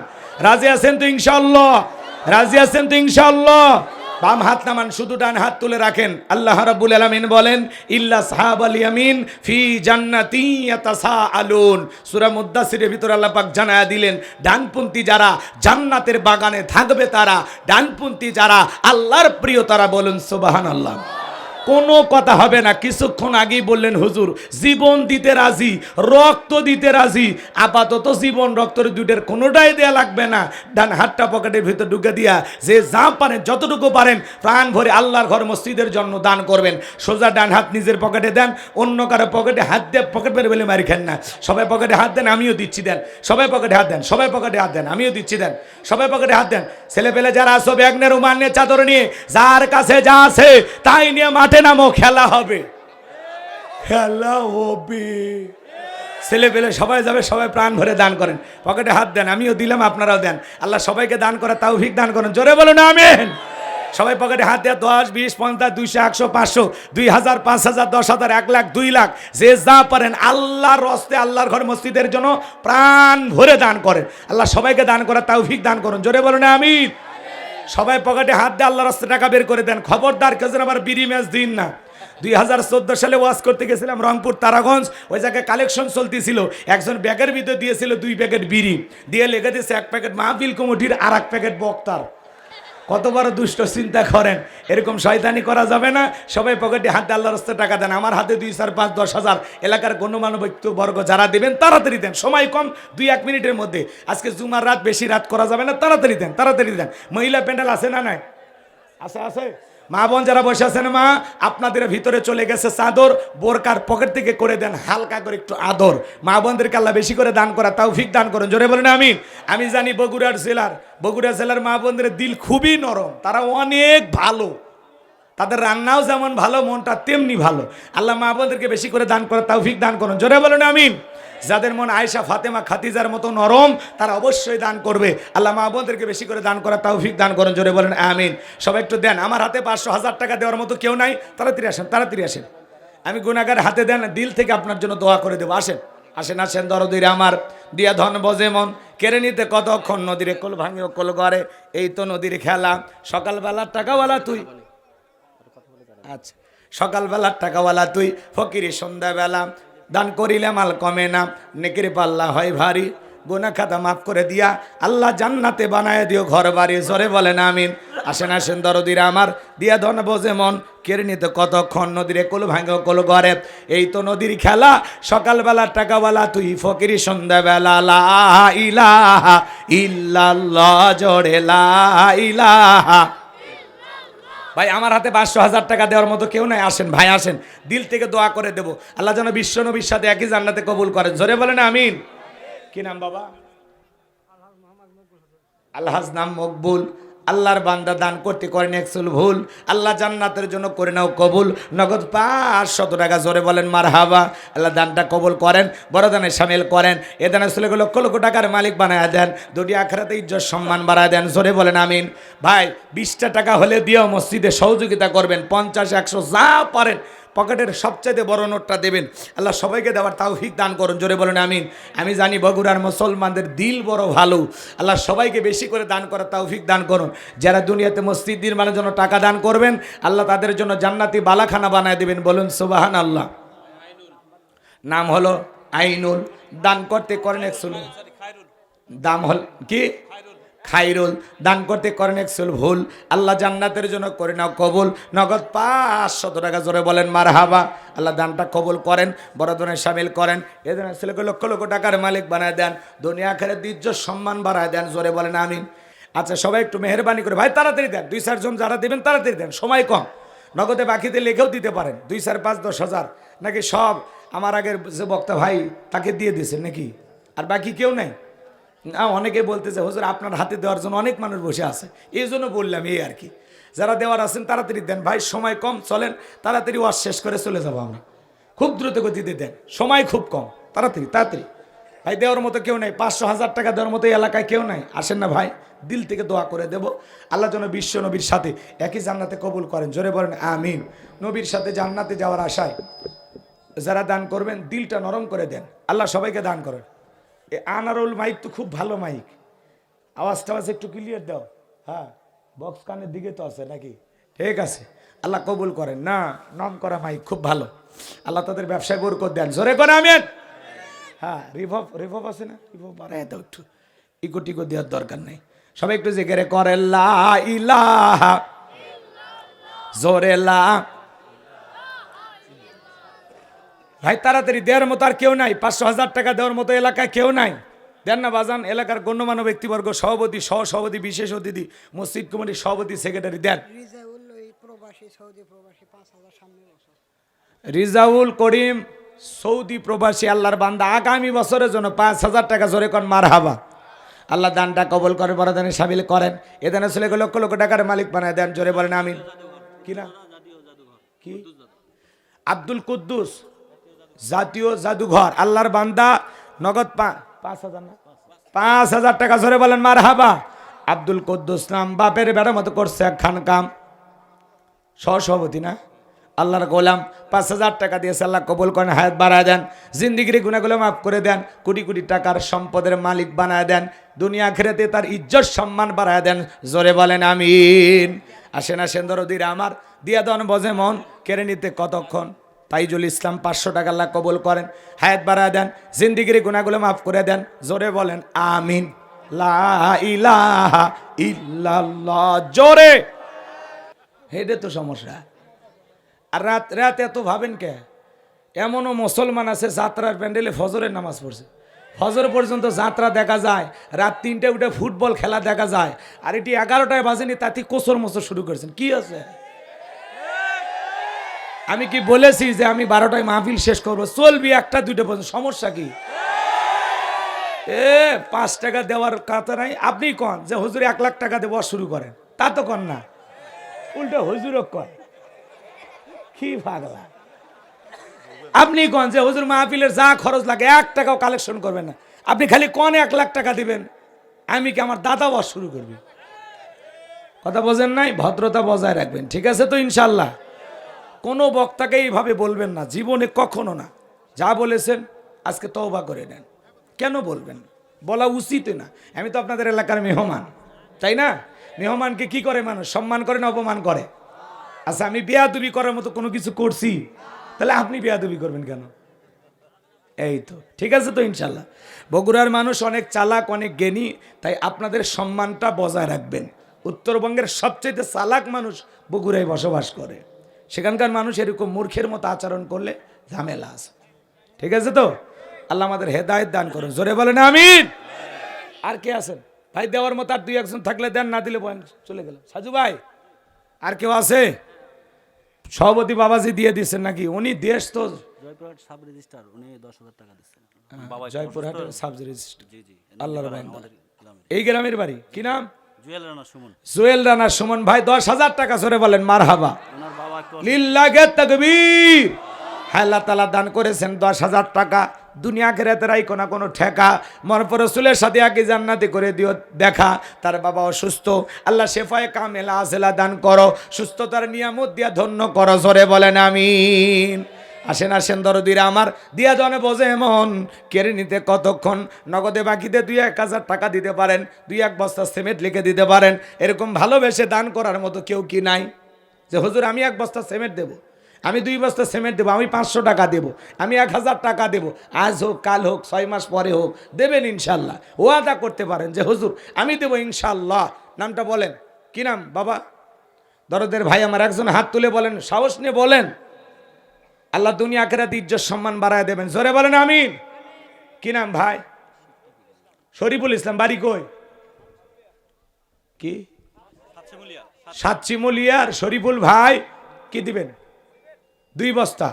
রাজি আছেন তো ইনশাআল্লাহ? রাজি আছেন তো ইনশাআল্লাহ? বাম হাত নামান, শুধু ডান হাত তুলে রাখেন। আল্লাহ রাব্বুল আলামিন বলেন, ইল্লা সাহাবাল ইয়ামিন ফি জান্নাতি ইয়াতাসাআলুন। সূরা মুদ্দাসিরের ভিতর আল্লাহ পাক জানায়া দিলেন, ডানপন্থী যারা জান্নাতের বাগানে থাকবে, তারা ডানপন্থী যারা আল্লাহর প্রিয় তারা। বলুন সুবহানাল্লাহ। কোনো কথা হবে না। কিছুক্ষণ আগেই বললেন হুজুর জীবন দিতে রাজি, রক্ত দিতে রাজি। আপাতত জীবন রক্তের দুইটার কোনোটাই দেয়া লাগবে না। ডান হাতটা পকেটের ভিতর ঢুকে দিয়া যে যা পারেন, যতটুকু পারেন প্রাণ ভরে আল্লাহর ঘর মসজিদের জন্য দান করবেন। সোজা ডান হাত নিজের পকেটে দেন, অন্য কারো পকেটে হাত দিয়ে পকেট মেরে বলে মারি খেন না। সবাই পকেটে হাত দেন, আমিও দিচ্ছি দেন। সবাই পকেটে হাত দেন, সবাই পকেটে হাত দেন, আমিও দিচ্ছি দেন। সবাই পকেটে হাত দেন। ছেলে পেলে যারা আসো, ব্যাগ নিয়ে, রুমাল নিয়ে, চাদর নিয়ে, যার কাছে যা আছে তাই নিয়ে মাঠে নামো, খেলা হবে, খেলা হবে। ছেলে পেলে সবাই যাবে, সবাই প্রাণ ভরে দান করেন। পকেটে হাত দেন, আমিও দিলাম, আপনারাও দেন। আল্লাহ সবাইকে দান করার তৌফিক দান করেন। জোরে বলুন আমিন। সবাই পকেটে হাত দেয়া 10, 20, 50, 200, 100, 500, 2000, 5000, 10,000, 1 লাখ, 2 লাখ, যে যা পারেন আল্লাহর রাস্তে, আল্লাহর ঘর মসজিদের জন্য প্রাণ ভরে দান করেন। আল্লাহ সবাইকে দান করার তৌফিক দান করুন। জোরে বলুন আমিন। সবাই পকেটে হাত দিয়ে আল্লাহর রাস্তায় টাকা বের করে দেন। খবরদার কেউ যেন আবার বিড়ি ম্যাচ দিন না। 2014 সালে ওয়াজ করতে গেছিলাম রংপুর তারাগঞ্জ, ওই জায়গায় কালেকশন চলতেছিল, একজন ব্যাগের ভিতরে দিয়েছিল 2 প্যাকেট বিড়ি, দিয়ে লেগে দিয়েছে 1 প্যাকেট মাহফিল কমিটির আর 1 প্যাকেট বক্তার। কত বড় দুষ্ট, চিন্তা করেন। এরকম শয়তানি করা যাবে না। সবাই পকেটে হাতে আল্লাহর রাস্তায় টাকা দেন। আমার হাতে 2, 4, 5, 10 হাজার, এলাকার গণ্যমান্য ব্যক্তিবর্গ যারা দেবেন তাড়াতাড়ি দেন, সময় কম, 2-1 মিনিটের মধ্যে। আজকে জুমার রাত, বেশি রাত করা যাবে না, তাড়াতাড়ি দেন, তাড়াতাড়ি দেন। মহিলা প্যান্ডেল আছে না নাই? আছে, আছে। মা বোন যারা বসে আছেন, মা আপনাদের ভিতরে চলে গেছে চাদর, বোরকার পকেট থেকে করে দেন হালকা করে একটু আদর। মা বোনদেরকে আল্লাহ বেশি করে দান করা তৌফিক দান করুন, জোরে বলেন আমিন। আমি জানি বগুড়া জেলার মা বোনদের দিল খুবই নরম, তারা অনেক ভালো, তাদের রান্নাও যেমন ভালো, মনটা তেমনি ভালো। আল্লাহ মা বোনদেরকে বেশি করে দান করা তৌফিক দান করুন, জোরে বলেন আমিন। যাদের মন আয়েশা, ফাতেমা, খাদিজার মতো নরম, তারা অবশ্যই দান করবে। আল্লাহ মা বোনদেরকে বেশি করে দান করা তৌফিক দান করুন, জোরে বলেন আমিন। সবাই একটু দেন। আমার হাতে 500-1000 টাকা দেওয়ার মতো কেউ নাই, তাড়াতাড়ি আসেন, তাড়াতাড়ি আসেন। আমি গুনাহগার হাতে দেন, দিল থেকে আপনার জন্য দোয়া করে দেবো। আসেন, আসেন, আসেন। দরদিরে আমার দিয়া ধন বজে মন, কেড়ে নিতে কতক্ষণ, নদীরে কোল ভাঙে কোল গড়ে, এই তো নদীর খেলা। সকালবেলার টাকাওয়ালা তুই, আচ্ছা, সকালবেলার টাকাওয়ালা তুই, ফকিরি সন্ধ্যাবেলা, দান করিলে মাল কমে না, নেকির পাল্লা হয় ভারী, গুনাহ খাতা মাফ করে দিয়া আল্লাহ জান্নাতে বানায় দিও ঘর বাড়ি, জোরে বলেন আমিন। আসেন, আসেন দরদিরা আমার দিয়া ধন বোঝে মন, কেড়ে নিতে কতক্ষণ, নদীরে কোল ভাঙে কোল গড়ে, এই তো নদীর খেলা। সকালবেলার টাকাওয়ালা তুই, ফকিরি সন্ধ্যাবেলা, লা ইলাহা ইল্লাল্লাহ, জোরে লা ইলাহা। ভাই আমার হাতে 500-1000 টাকা দেওয়ার মতো কেউ নাই, আসেন ভাই, আসেন, দিল থেকে দোয়া করে দেবো। আল্লাহ যেন বিশ্ব নবীর সাথে একই জান্নাতে কবুল করেন, জোরে বলেন আমিন। কি নাম বাবা? আলহাজ নাম মকবুল। আল্লাহর বান্দা দান করতে করেন একচুল ভুল, আল্লাহ জান্নাতের জন্য করে নাও কবুল, নগদ 500 টাকা, জোরে বলেন মারহাবা। আল্লাহ দানটা কবুল করেন, বড় দানে শামিল করেন, এ দানে ছেলে লক্ষ লক্ষ টাকার মালিক বানায় দেন, দুনিয়া আখিরাতে ইজ্জত সম্মান বাড়ায় দেন, জোরে বলেন আমিন। ভাই 20টা টাকা হলে দিও, মসজিদে সহযোগিতা করবেন, 50-100 যা পারেন, পকেটের সবচাইতে বড় নোটটা দেবেন। আল্লাহ সবাইকে দেওয়ার তৌফিক দান করুন, জোরে বলেন আমিন। আমি জানি বগুড়ার মুসলমানদের দিল বড় ভালো, আল্লাহ সবাইকে বেশি করে দান করার তৌফিক দান করুন। যারা দুনিয়াতে মসজিদ নির্মাণের জন্য টাকা দান করবেন, আল্লাহ তাদের জন্য জান্নাতি বালাখানা বানায় দেবেন, বলুন সুবহানাল্লাহ। নাম হলো আইনুল, দান করতে করেন একচুল, দাম হল কি খাইরুল, দান করতে করেন একচুল ভুল, আল্লাহ জান্নাতের জন্য করে নাও কবুল, নগদ 500 টাকা, জোরে বলেন মারহাবা। আল্লাহ দানটা কবুল করেন, বড় ধনে শামিল করেন, এদের ছেলেকে লক্ষ লক্ষ টাকার মালিক বানায় দেন, দুনিয়া আখিরাতে ইজ্জত সম্মান বাড়ায় দেন, জোরে বলেন আমিন। আচ্ছা সবাই একটু মেহেরবানি করে ভাই তাড়াতাড়ি দেন, 2-4 জন যারা দেবেন তাড়াতাড়ি দেন, সময় কম। নগদে বাকিতে লিখেও দিতে পারেন, 2, 4, 5, 10 হাজার, নাকি সব আমার আগের যে বক্তা ভাই তাকে দিয়ে দিয়েছেন নাকি, আর বাকি কেউ নাই? না, অনেকে বলতেছে হুজুর আপনার হাতে দেওয়ার জন্য অনেক মানুষ বসে আছে, এই জন্য বললাম, এই আর কি। যারা দেওয়ার আছেন তাড়াতাড়ি দেন ভাই, সময় কম, চলেন তাড়াতাড়ি ওয়াজ শেষ করে চলে যাবো আমরা, খুব দ্রুত গতিতে দেন, সময় খুব কম, তাড়াতাড়ি তাড়াতাড়ি। ভাই দেওয়ার মতো কেউ নাই, 500-1000 টাকা দেওয়ার মতো এলাকায় কেউ নাই, আসেন না ভাই, দিল থেকে দোয়া করে দেব, আল্লাহ যেন বিশ্ব নবীর সাথে একই জান্নাতে কবুল করেন, জোরে বলেন আমিন। নবীর সাথে জান্নাতে যাওয়ার আশায় যারা দান করবেন দিলটা নরম করে দেন, আল্লাহ সবাইকে দান করেন। এই আনারুল মাইক তো খুব ভালো মাইক, আওয়াজটা একটু ক্লিয়ার দাও। হ্যাঁ, বক্স কানের দিকে তো আছে নাকি? ঠিক আছে, আল্লাহ কবুল করেন। না, নাম করা মাইক খুব ভালো, আল্লাহ তাদের ব্যবসায় বরকত দেন, জোরে করে আমিন। হ্যাঁ, রিভব আছে না? রিভব বাড়ায় দাও একটু, ইকো টিকো দেওয়ার দরকার নেই, সবাই একটু জিকির করে লা ইলাহা, জোরে লা। ভাই তাড়াতাড়ি দেওয়ার মতো আর কেউ নাই, 500-1000 টাকা দেওয়ার মতো এলাকায় কেউ নাই, দেন না বাজান। এলাকার গণ্যমান্য ব্যক্তিবর্গ, সভাপতি, সহসভাপতি, বিশেষ অতিথি, মসজিদ কমিটির সভাপতি, সেক্রেটারি দেন। রিজাউল করিম সৌদি প্রবাসী আল্লাহর বান্দা, আগামী বছরের জন্য 5000 টাকা, জোরে করেন মারহাবা। আল্লাহ দানটা কবুল করে, বড় দানে শামিল করেন, এ দানে ছেলে লক্ষ লক্ষ টাকার মালিক বানায় দেন, জোরে বলেন আমিন। কি না কি? আব্দুল কুদ্দুস জাতীয় জাদুঘর আল্লাহর বান্দা, নগদ 5000 টাকা, জোরে বলেন মারহাবা। আব্দুল কুদ্দুস নাম, বাপের বেড়ার মতো করছে একখান কাম, সহসভাপতি না, আল্লাহর গোলাম, 5000 টাকা দিয়েছে, আল্লাহ কবুল করেন, হায়াত বাড়ায় দেন, জিন্দিগির গুনাহগুলো মাফ করে দেন, কোটি কোটি টাকার সম্পদের মালিক বানায় দেন, দুনিয়া আখিরাতে তার ইজ্জত সম্মান বাড়ায় দেন, জোরে বলেন আমিন। আসেন আসেন দরদিরা আমার, দিয়া দেন বজে মন, কেড়ে নিতে কতক্ষণ। তাইজুল ইসলাম 500 টাকা আল্লাহ কবুল করেন, হায়াত বাড়ায় দেন, জিন্দিগির গুনাহগুলো মাফ করে দেন। জোরে বলেন আমিন। লা ইলাহা ইল্লাল্লাহ, জোরে। হেডে তো সমস্যা। আর রাত রাত এত ভাবেন কে? এমনও মুসলমান আছে যাত্রার প্যান্ডেলে ফজরের নামাজ পড়ছে, ফজর পর্যন্ত যাত্রা দেখা যায়, রাত 3টায় উঠে ফুটবল খেলা দেখা যায়, আর এটি 11টায় বাজেনি তাতে কোসর মোসর শুরু করেছেন। কি আছে? আমি কি বলেছি যে আমি 12টায় মাহফিল শেষ করবো? চলবি 1টা 2টা পর্যন্ত, সমস্যা কি? 5 টাকা দেওয়ার কথা নাই। আপনি কন যে হুজুর 1 লাখ টাকা দেওয়া শুরু করেন, তা তো কন না, উল্টো হুজুরও কয়। কি পাগলা! আপনি কন যে হুজুর মাহফিলের যা খরচ লাগে 1 টাকাও কালেকশন করবেন না, আপনি খালি কন 1 লাখ টাকা দিবেন, আমি কি আমার দাদা ওয়াজ শুরু করবি? কথা বোঝেন নাই? ভদ্রতা বজায় রাখবেন, ঠিক আছে তো ইনশাল্লাহ? কোনো বক্তাকে এইভাবে বলবেন না, জীবনে কখনো না। যা বলেছেন আজকে তওবা করে নেন। কেন বলবেন? বলা উচিত না। আমি তো আপনাদের এলাকার মেহমান, তাই না? মেহমানকে কি করে মানুষ? সম্মান করে না অপমান করে? আচ্ছা, আমি বেয়াদবি করার মতো কোনো কিছু করছি? তাহলে আপনি বেয়াদবি করবেন কেন? এই তো ঠিক আছে তো ইনশাল্লাহ। বগুড়ার মানুষ অনেক চালাক, অনেক জ্ঞানী, তাই আপনাদের সম্মানটা বজায় রাখবেন। উত্তরবঙ্গের সবচেয়ে চালাক মানুষ বগুড়ায় বসবাস করে, সেখানকার মানুষ এরকম মূর্খের মতো আচরণ করলে ঝামেলা আছে, ঠিক আছে তো? আল্লাহ আমাদের হেদায়েত দান করুন, জোরে বলেন আমিন। আর কে আছেন ভাই দেওয়ার মতো? আর 2-1 থাকলে দেন, না দিলে বলেন চলে গেল। সাজু ভাই, আর কেউ আছে? সভাপতি বাবাজি দিয়ে দিচ্ছেন নাকি? উনি দেশ তো জয়পুরহাট সাব রেজিস্ট্রার, উনি 10,000 টাকা দিচ্ছেন। জয়পুরহাটের সাব রেজিস্ট্রার। জি জি, আল্লাহর বান্দা। আমাদের গ্রামে এই গ্রামের বাড়ি কি নাম? জুয়েল রানা সুমন। জুয়েল রানা সুমন ভাই 10,000 টাকা, জোরে বলেন মারহাবা। ওনার বাবা একটু লিল্লাহে তাকবীর। হ্যাঁ, আল্লাহ তাআলা দান করেছেন 10,000 টাকা। দুনিয়া আখিরাতের আই কোনো ঠেকা, মরপর রাসূলের সাথে আগে জান্নাতে করে দিও দেখা। তার বাবা অসুস্থ, আল্লাহ শেফায়ে কামেলা আজলা দান করো, সুস্থতার নিয়ামত দিয়া ধন্য করো, জোরে বলেন আমিন। আসেন আসেন দরদিরা আমার, দিয়া জনে বোঝে এমন, কেড়ে নিতে কতক্ষণ। নগদে বাকিতে 2-1 হাজার টাকা দিতে পারেন, 2-1 বস্তা সিমেন্ট লিখে দিতে পারেন। এরকম ভালোবেসে দান করার মতো কেউ কি নাই? যে হুজুর আমি 1 বস্তা সিমেন্ট দেবো, আমি 2 বস্তা সিমেন্ট দেবো, আমি 500 টাকা দেবো, আমি 1,000 টাকা দেবো, আজ হোক কাল হোক 6 মাস পরে হোক, দেবেন ইনশাল্লাহ। ওয়াদা করতে পারেন যে হুজুর আমি দেবো ইনশাল্লাহ। নামটা বলেন, কি নাম বাবা? দরদের ভাই আমার একজন হাত তুলে বলেন, সাহস নিয়ে বলেন। আল্লাহ দুনিয়া আখিরাতে ইজ্জত সম্মান বাড়ায় দেবেন, জোরে বলেন আমিন। কি নাম ভাই? শরীফুল ইসলাম, বাড়ি কই? কি সাতচিমুলিয়ার শরীফুল ভাই। কি দিবেন? 2 বস্তা,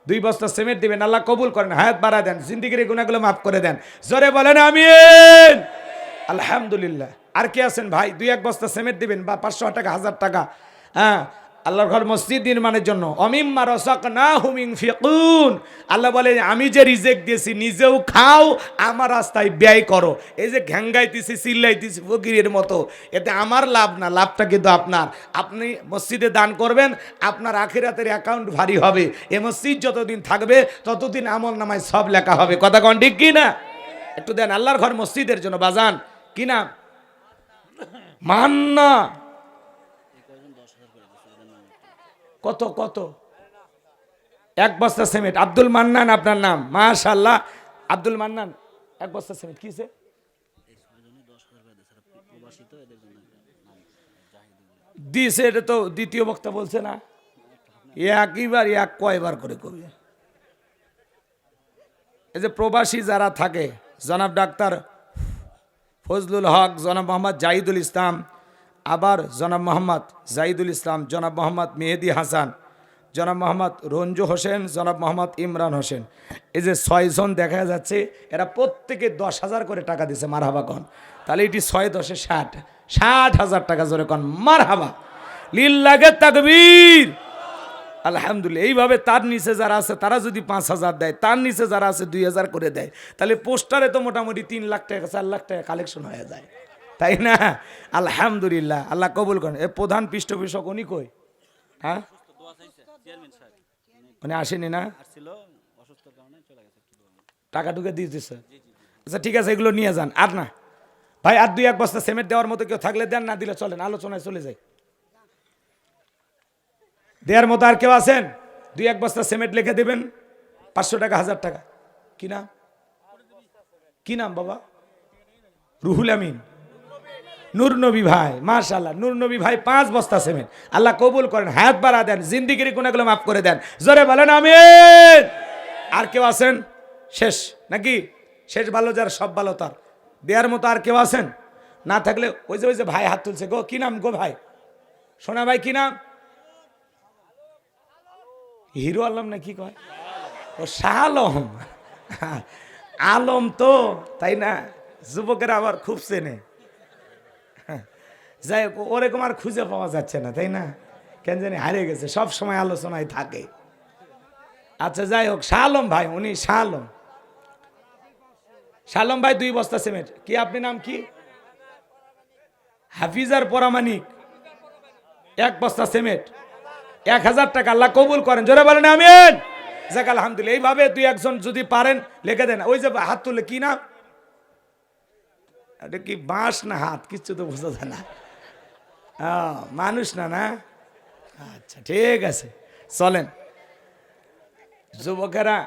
2 বস্তা সিমেন্ট দিবেন। আল্লাহ কবুল করেন, হায়াত বাড়ায় দেন, জিন্দিগির গুনাহগুলো মাফ করে দেন, জোরে বলেন আমিন। আলহামদুলিল্লাহ। আর কে আছেন ভাই? 2-1 বস্তা সিমেন্ট দিবেন বা 500 টাকা 1000 টাকা। হ্যাঁ, আল্লাহর ঘর মসজিদ নির্মাণের জন্য। অমিম্মা রাযাকনাহুম ইনফিকুন। আল্লাহ বলে আমি যে রিজেক দিয়েছি নিজেও খাও, আমার রাস্তায় ব্যয় করো। এই যে ঘ্যাঙ্গাইতেছি চিল্লাইতেছি ফকিরের মতো, এতে আমার লাভ না, লাভটা কিন্তু আপনার। আপনি মসজিদে দান করবেন, আপনার আখিরাতের অ্যাকাউন্ট ভারী হবে। এ মসজিদ যতদিন থাকবে ততদিন আমল নামায় সব লেখা হবে। কথা কোন ঠিক কি না? একটু দেন আল্লাহর ঘর মসজিদের জন্য। বাজান কি নাম? মান্না। কত কত? 1 বস্তা সিমেন্ট। আব্দুল মান্নান আপনার নাম, মাশাআল্লাহ। আব্দুল মান্নান 1 বস্তা সিমেন্ট কিছে? দিছে, এটা তো দ্বিতীয় বক্তা বলছে না? একইবার এক কয়বার করে কবি। এই যে প্রবাসী যারা থাকে, জনাব ডাক্তার ফজলুল হক, জনাব মোহাম্মদ জাহিদুল ইসলাম, আবার জনাব মোহাম্মদ জাহিদুল ইসলাম, জনাব মোহাম্মদ মেহেদি হাসান, জনাব মোহাম্মদ রঞ্জু হোসেন, জনাব মোহাম্মদ ইমরান হোসেন, এই যে 6 জন দেখা যাচ্ছে, এরা প্রত্যেকে 10,000 করে টাকা দিছে। মারহাবা কন। তাহলে এটি 6-10-এ 60,000 টাকা, জোরে কন মারহাবা। লিল্লাহে তাকবীর। আলহামদুলিল্লাহ। এইভাবে তার নিচে যারা আছে তারা যদি 5,000 দেয়, তার নিচে যারা আছে 2,000 করে দেয়, তাহলে পোস্টারে তো মোটামুটি 3 লাখ টাকা 4 লাখ টাকা কালেকশন হয়ে যায়, তাই না? আলহামদুলিল্লাহ, আল্লাহ কবুল করেন। এ প্রধান পৃষ্ঠপোষক উনি কই? হ্যাঁ, উনি আসেনি না? টাকা টুকে দিয়ে দিচ্ছে। আচ্ছা ঠিক আছে, এগুলো নিয়ে যান। আর না ভাই, আর 2-1 বস্তা সিমেন্ট দেওয়ার মতো কেউ থাকলে দেন, না দিলে চলেন, আলোচনায় চলে যাই। দেওয়ার মতো আর কেউ আছেন? 2-1 বস্তা সিমেন্ট লিখে দেবেন, 500 টাকা, 1000 টাকা। কি নাম, কি নাম বাবা? রুহুল আমিন, নূর নবী ভাই, মাশাআল্লাহ। নূর নবী ভাই 5 বস্তা সিমেন্ট। আল্লাহ কবুল করেন, হায়াত বাড়া দেন, জিন্দিগির গুনাহগুলো মাফ করে দেন। জোরে বলেন আমিন। আর কেউ আছেন? শেষ নাকি? শেষ ভালো যার, সব ভালো তার। দেওয়ার মতো আর কেউ আছেন? না থাকলে ওই যে ভাই হাত তুলছে গো, কি নাম গো ভাই? সোনা ভাই কি নাম? হিরো আলম না কি কয়? ও শাহ আলম। আলম তো, তাই না? যুবকেরা আবার খুব চেনে। যাই হোক, ওরকম আর খুঁজে পাওয়া যাচ্ছে না, তাই না? কেন জানি হারিয়ে গেছে, সব সময় আলোচনায় থাকে। আচ্ছা যাই হোক, শাহ আলম ভাই, উনি শাহ আলম। শাহ আলম ভাই 2 বস্তা সিমেন্ট। কি আপনি নাম কি? হাফিজার পরামানিক, 1 বস্তা সিমেন্ট, 1000 টাকা। আল্লাহ কবুল করেন, জোরে বলেন আমিন। যাক আলহামদুলিল্লাহ। এইভাবে 2-1 জন যদি পারেন লিখে দেন। ওই যে হাত তুলে, কি নাম? এটা কি বাঁশ না হাত? কিচ্ছু তো বোঝা যায় না। মানুষ না, না? আচ্ছা ঠিক আছে, চলেন। যুবকেরা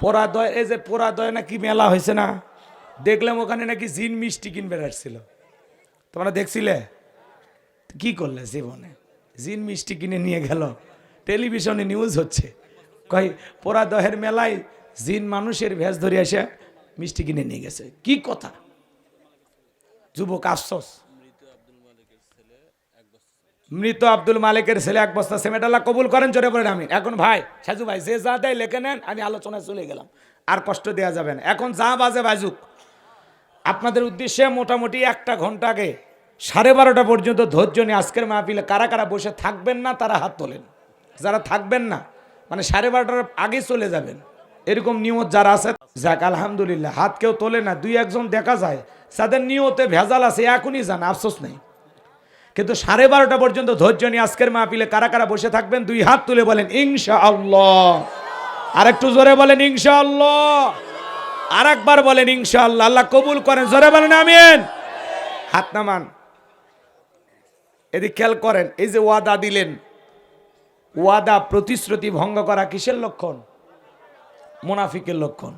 পোড়াদয়, এই যে পোড়াদয় নাকি মেলা হয়েছে না, দেখলাম ওখানে নাকি জিন মিষ্টি কিনবে আসছিল। তোমরা দেখছিলে? কি করলে জীবনে? জিন মিষ্টি কিনে নিয়ে গেল, টেলিভিশনে নিউজ হচ্ছে, কই পোড়াদহের মেলায় জিন মানুষের ভেষ ধরে এসে মিষ্টি কিনে নিয়ে গেছে। কি কথা? যুবক আফসোস। মৃত আব্দুল মালিকের ছেলে 1 বস্তা সিমেন্ট। আল্লাহ কবুল করেন, জোরে বলেন আমিন। এখন ভাই সাজু ভাই, যে যা দেয় লেখে নেন, আমি আলোচনায় চলে গেলাম, আর কষ্ট দেওয়া যাবে না। এখন যা বাজে বাজুক, আপনাদের উদ্দেশ্যে মোটামুটি 1 ঘন্টা আগে 12:30 পর্যন্ত ধৈর্য নিয়ে আজকের মাহফিলে কারা কারা বসে থাকবেন না তারা হাত তোলেন। যারা থাকবেন না, মানে 12:30টার আগে চলে যাবেন, এরকম নিয়ত যারা আছে, যাক আলহামদুলিল্লাহ। হাত কেউ তোলে না, 2-1 জন দেখা যায় যাদের নিয়তে ভেজাল আছে, এখনই জান, আফসোস নেই। কিন্তু 12:30 পর্যন্ত ধৈর্য নিয়ে আজকের মাহফিলে কারা কারা বসে থাকবেন 2 হাত তুলে বলেন ইনশাআল্লাহ। আর একটু জোরে বলেন ইনশাআল্লাহ। আর একবার বলেন ইনশাআল্লাহ। আল্লাহ কবুল করেন, জোরে বলেন আমিন। হাত নামান। এদিকে খেয়াল করেন, এই যে ওয়াদা দিলেন, ওয়াদা প্রতিশ্রুতি ভঙ্গ করা কিসের লক্ষণ? মুনাফিকের লক্ষণ।